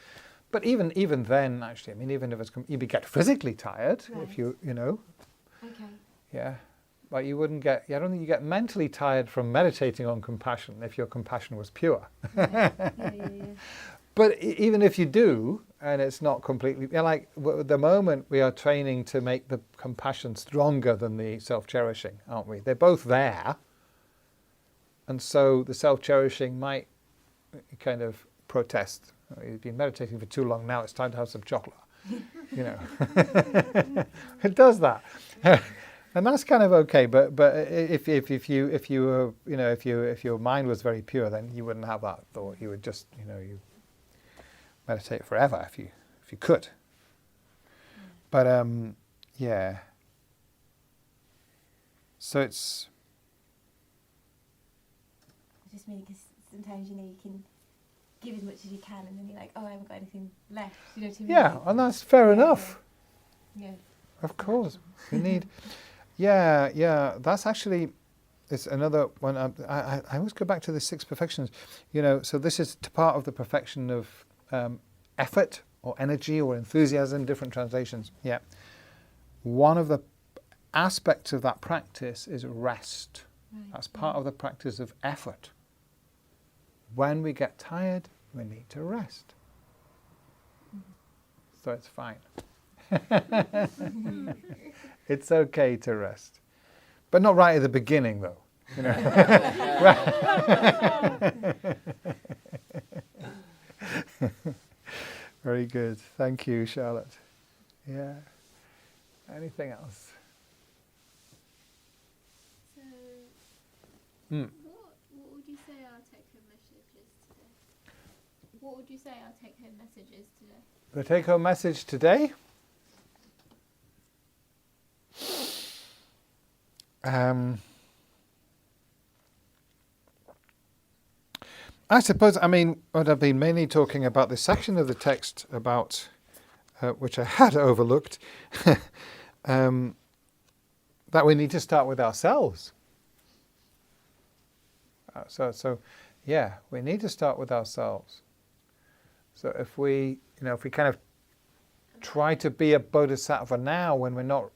But even then, actually, even if it's you'd get physically tired if you. Okay. Yeah. But you wouldn't get. I don't think you get mentally tired from meditating on compassion if your compassion was pure. Yeah. But even if you do, and it's not completely, like at the moment we are training to make the compassion stronger than the self-cherishing, aren't we? They're both there, and so the self-cherishing might kind of protest. You've been meditating for too long. Now it's time to have some chocolate. It does that. And that's kind of okay, but if your mind was very pure, then you wouldn't have that thought. You would just you meditate forever if you could. But yeah. So it's. I just mean because sometimes you can give as much as you can, and then you're like, oh, I haven't got anything left. You know what I mean? Yeah, and that's fair enough. Yeah. Of course, you need. Yeah. That's actually, it's another one. I always go back to the 6 perfections. So this is part of the perfection of effort or energy or enthusiasm, different translations. Yeah. One of the aspects of that practice is rest. Right. That's part of the practice of effort. When we get tired, we need to rest. So it's fine. It's okay to rest, but not right at the beginning, though. Very good. Thank you, Charlotte. Yeah. Anything else? So, what would you say our take-home message is today? What would you say our take-home message is today? The take-home message today? I suppose, what I've been mainly talking about this section of the text about, which I had overlooked, that we need to start with ourselves. Yeah, we need to start with ourselves. So if we kind of try to be a bodhisattva now when we're not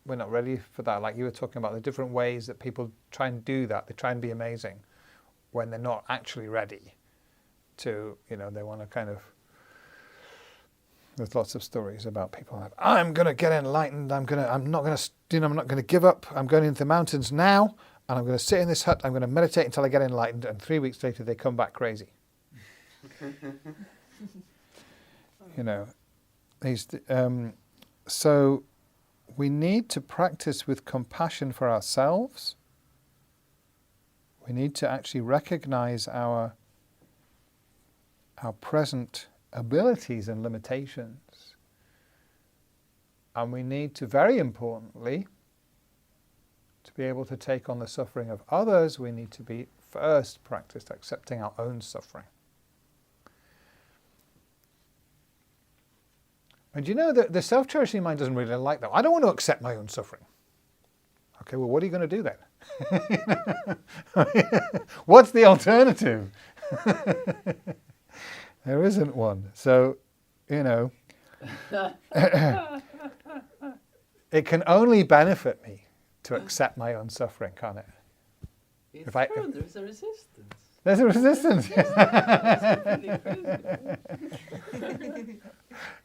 ready for that, like you were talking about the different ways that people try and do that, they try and be amazing when they're not actually ready to, they want to kind of, there's lots of stories about people like, I'm going to get enlightened, I'm not going to give up, I'm going into the mountains now, and I'm going to sit in this hut, I'm going to meditate until I get enlightened, and 3 weeks later they come back crazy. So we need to practice with compassion for ourselves. We need to actually recognize our present abilities and limitations. And we need to, very importantly, to be able to take on the suffering of others, we need to be first practiced accepting our own suffering. And you know that the self-cherishing mind doesn't really like that. I don't want to accept my own suffering. Okay, well, what are you going to do then? What's the alternative? There isn't one. So, you know, it can only benefit me to accept my own suffering, can't it? It's If I- true, there's a resistance. There's a resistance.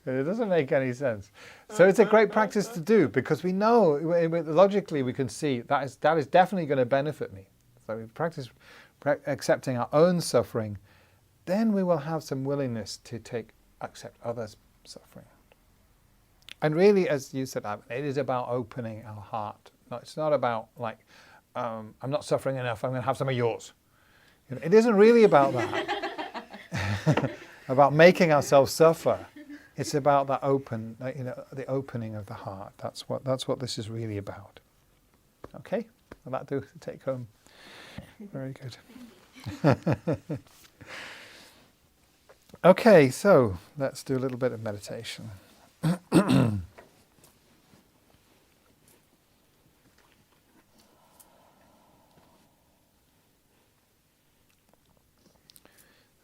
It doesn't make any sense. So it's a great practice to do, because we know, logically we can see that is definitely going to benefit me. So we practice accepting our own suffering, then we will have some willingness to accept others' suffering. And really, as you said, it is about opening our heart. No, it's not about like, I'm not suffering enough, I'm going to have some of yours. You know, it isn't really about that. About making ourselves suffer. It's about that the opening of the heart. That's what this is really about. Okay, will that do to take home? Very good. Okay, so let's do a little bit of meditation.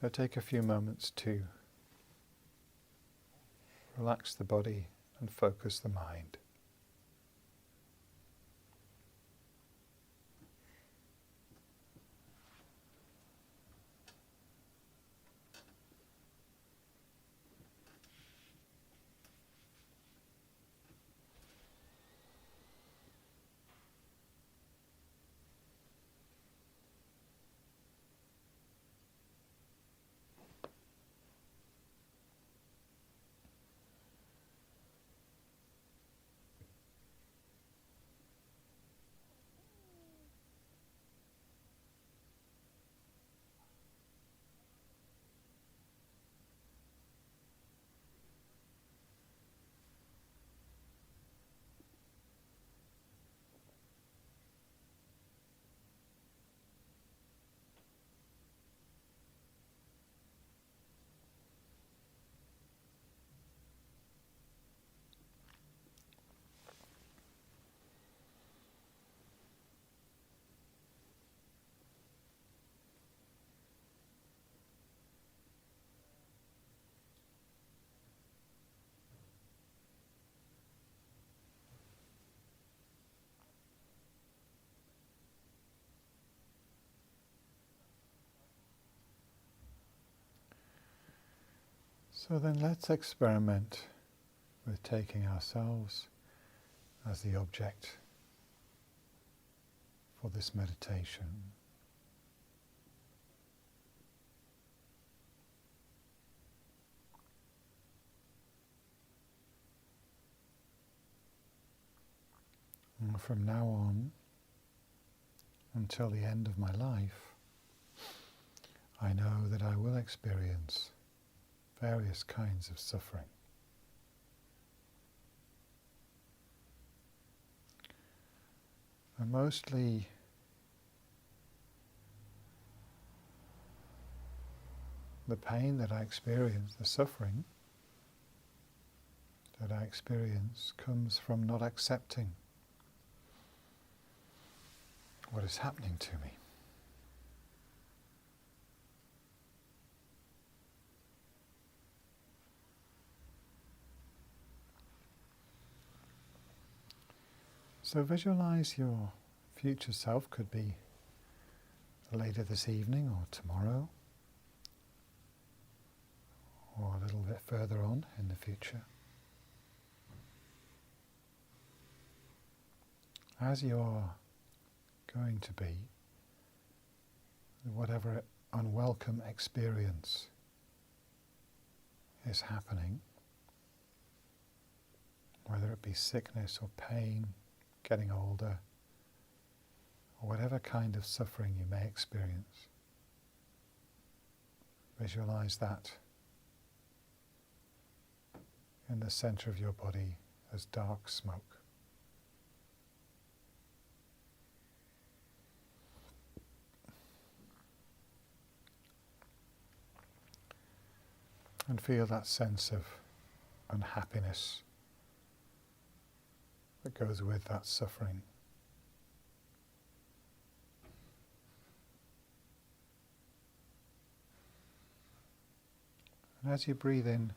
So take a few moments to relax the body and focus the mind. So then let's experiment with taking ourselves as the object for this meditation. And from now on, until the end of my life, I know that I will experience various kinds of suffering. And mostly the pain that I experience, the suffering that I experience, comes from not accepting what is happening to me. So visualize your future self, could be later this evening or tomorrow, or a little bit further on in the future. As you're going to be, whatever unwelcome experience is happening, whether it be sickness or pain, getting older, or whatever kind of suffering you may experience, visualize that in the center of your body as dark smoke. And feel that sense of unhappiness that goes with that suffering. And as you breathe in,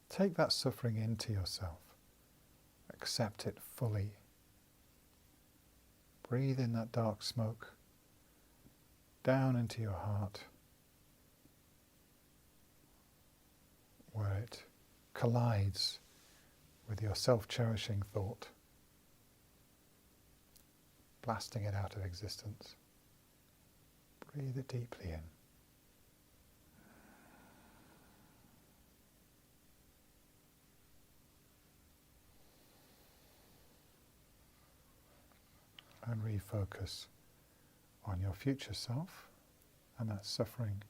take that suffering into yourself. Accept it fully. Breathe in that dark smoke down into your heart, where it collides with your self-cherishing thought, blasting it out of existence. Breathe it deeply in. And refocus on your future self and that suffering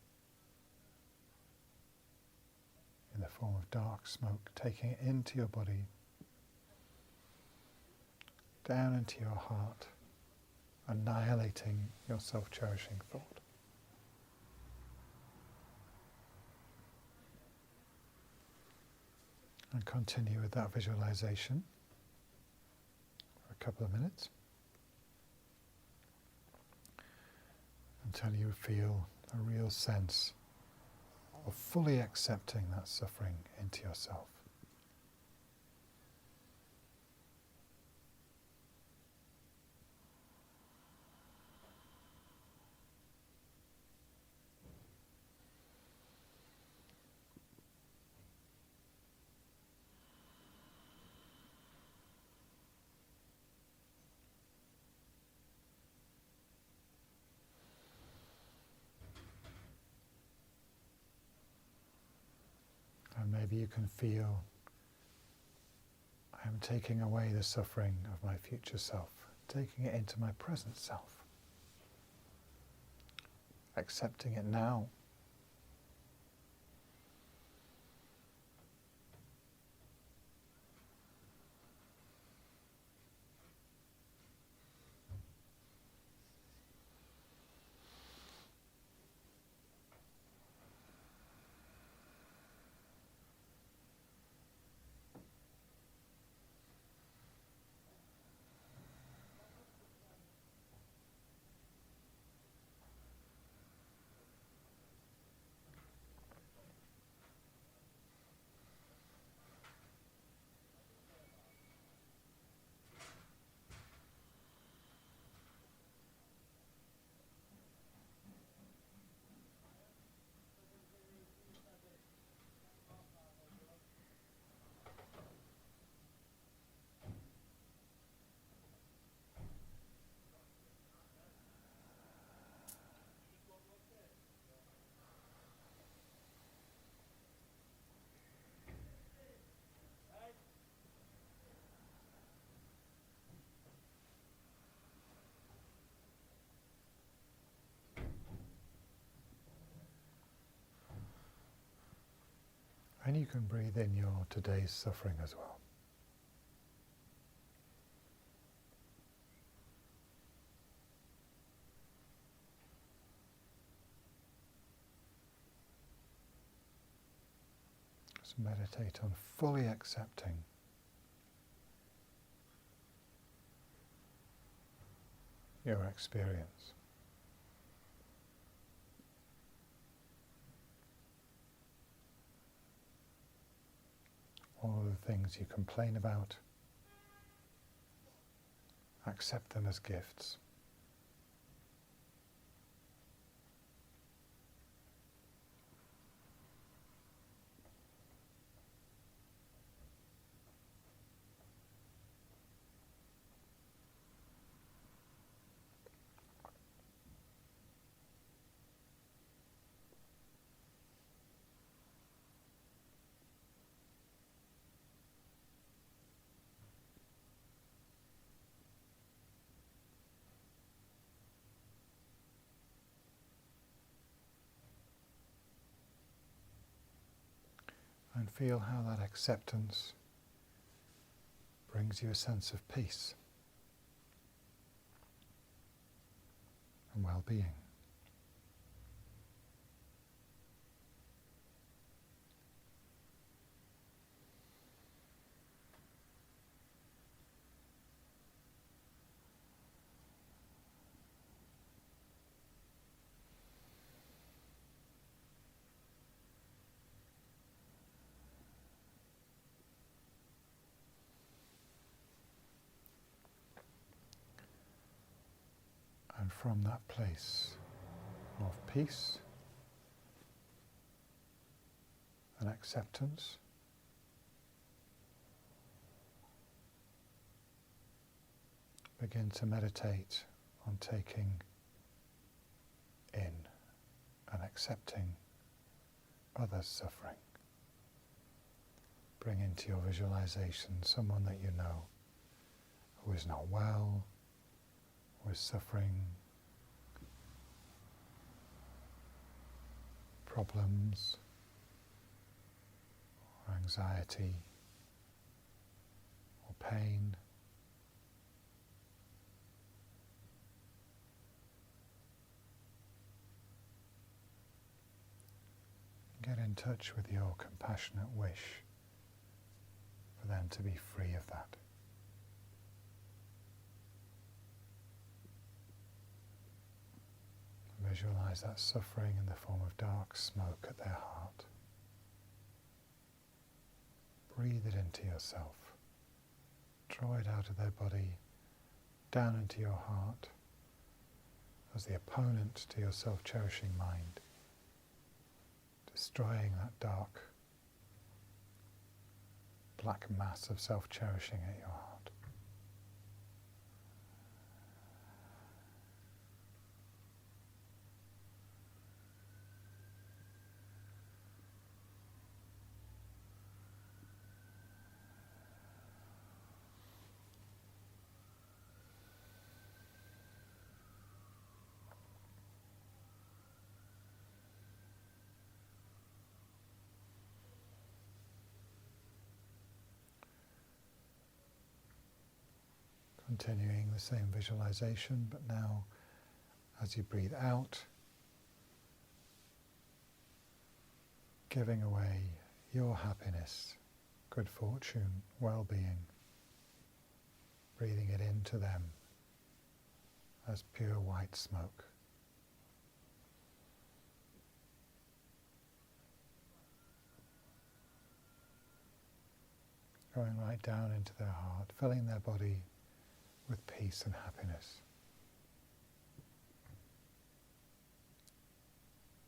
in the form of dark smoke, taking it into your body, down into your heart, annihilating your self-cherishing thought. And continue with that visualization for a couple of minutes until you feel a real sense of fully accepting that suffering into yourself. And maybe you can feel, I am taking away the suffering of my future self, taking it into my present self, accepting it now. And you can breathe in your today's suffering as well. Just meditate on fully accepting your experience. All of the things you complain about, accept them as gifts. And feel how that acceptance brings you a sense of peace and well-being. And from that place of peace and acceptance, begin to meditate on taking in and accepting others' suffering. Bring into your visualization someone that you know who is not well, who is suffering problems or anxiety or pain. Get in touch with your compassionate wish for them to be free of that. Visualize that suffering in the form of dark smoke at their heart. Breathe it into yourself. Draw it out of their body, down into your heart, as the opponent to your self-cherishing mind, destroying that dark, black mass of self-cherishing at your heart. Continuing the same visualization, but now as you breathe out, giving away your happiness, good fortune, well-being, breathing it into them as pure white smoke. Going right down into their heart, filling their body with peace and happiness.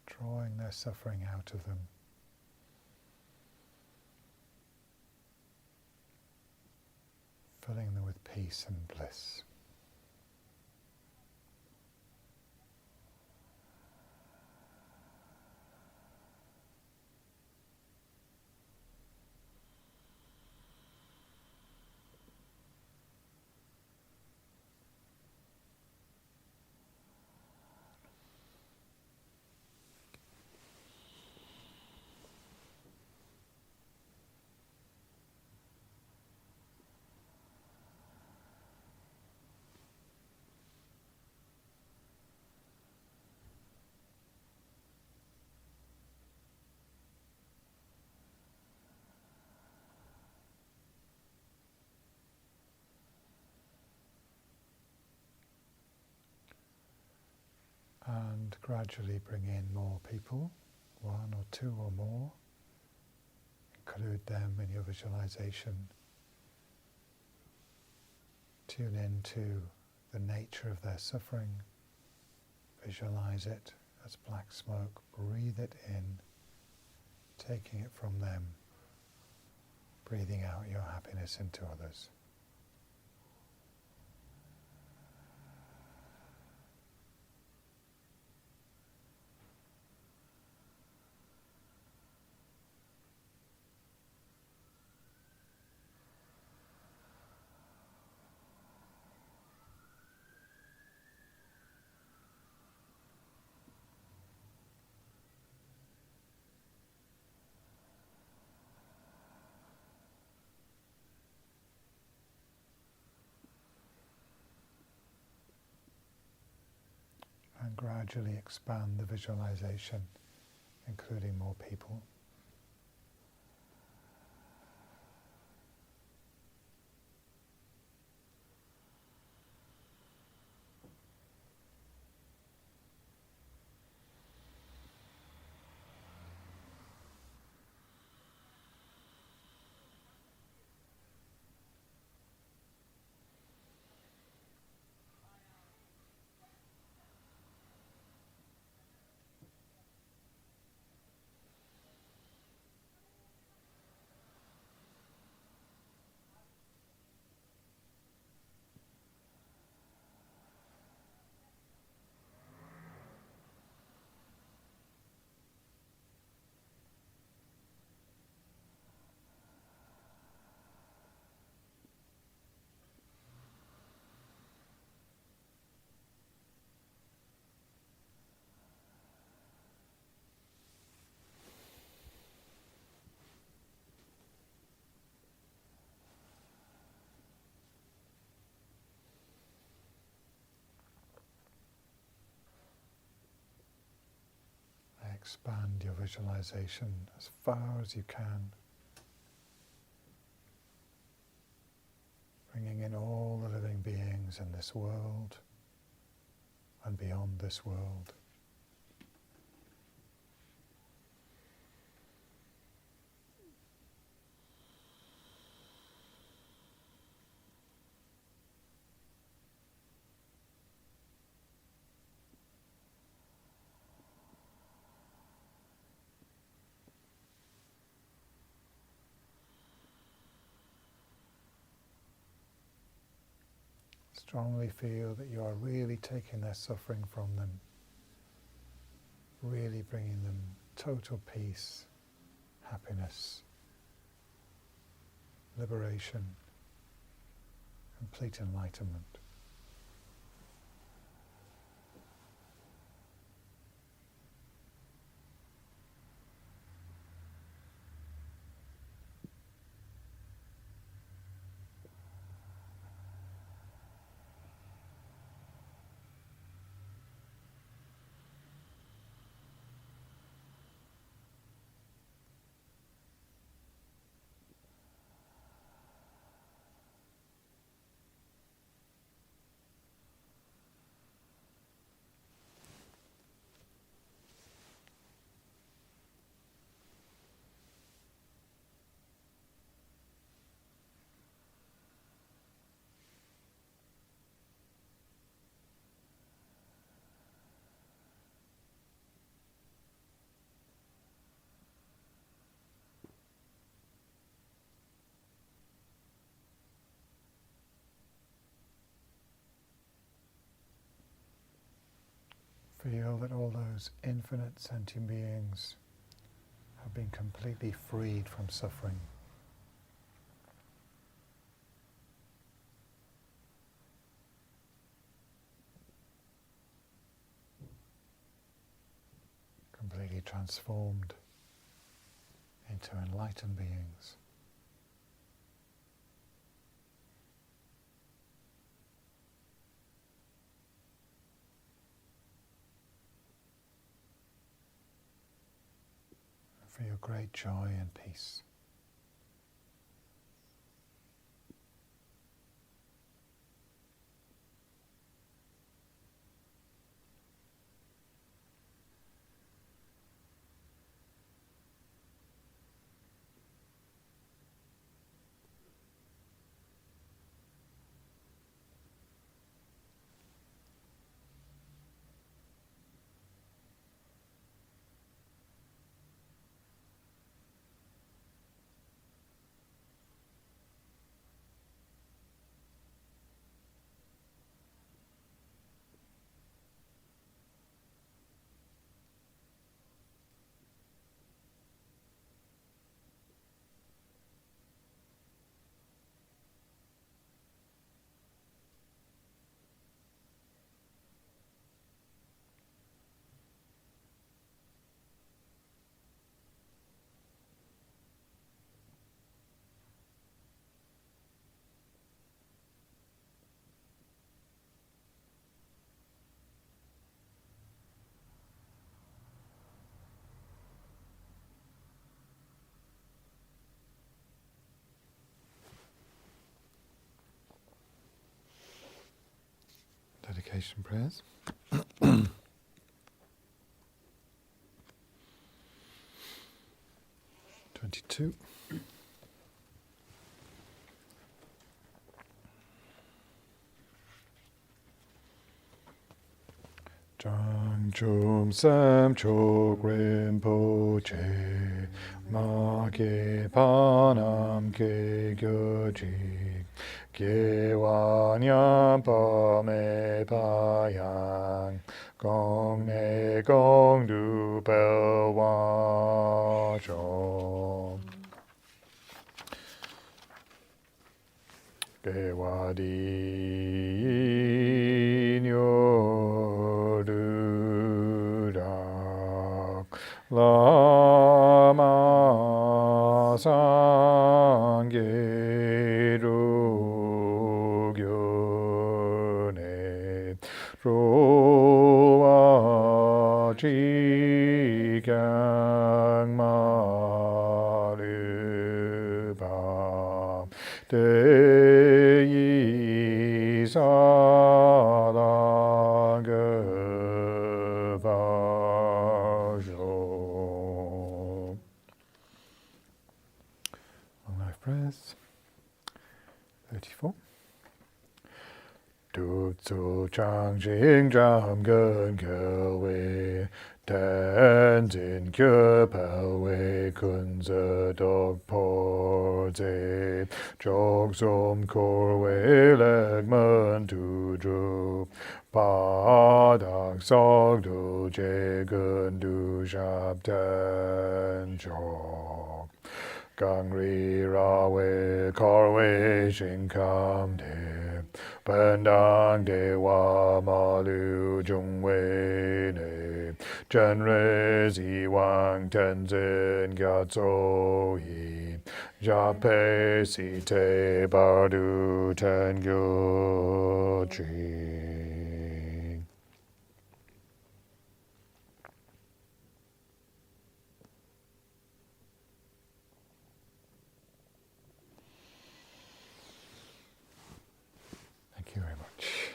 Drawing their suffering out of them. Filling them with peace and bliss. And gradually bring in more people, one or two or more. Include them in your visualization. Tune into the nature of their suffering. Visualize it as black smoke. Breathe it in, taking it from them. Breathing out your happiness into others. and gradually expand the visualization, including more people. Expand your visualization as far as you can, bringing in all the living beings in this world and beyond this world. Strongly feel that you are really taking their suffering from them, really bringing them total peace, happiness, liberation, complete enlightenment. Feel that all those infinite sentient beings have been completely freed from suffering. Completely transformed into enlightened beings. For your great joy and peace. meditation prayers. 22. Chang Chum Sam Chok Rinpoche Ma Ke Panam Ke Gyoji Ke Wanyam Pa Me Pa Yang Gong Ne Gong Du Pel Wa Chom Ke Wa Di Nyo Du Dak Lama Sangye Ru Gyo Ne Ro Wa Chi Kang Ma Lu Pa Te Yi Sa La Ge Va Jo. Long life prayers. 34. Tu Tzu Chang Jing Jam Gen Ke Wei Ten Zin Kyo Pel Wei Kun Ze Dog Po Ze Jog Som Kor Wei Leg Men Tu Dru Pa Dak Sog Du Je Gun Du Shab Ten Jog Gang Ri Ra Wei Kar Wei Shin Kam De Pendang De Wa Ma Lu Jung Wei Ne Chen Re Zi Wang Ten Zin Gyat So Yi Ja Pe Si Te Bar Du Ten Gyo Chi. Thank you very much.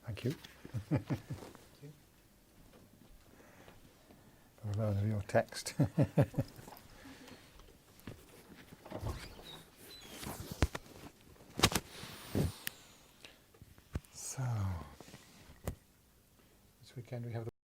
Thank you. Got a load of your text. So, this weekend we have the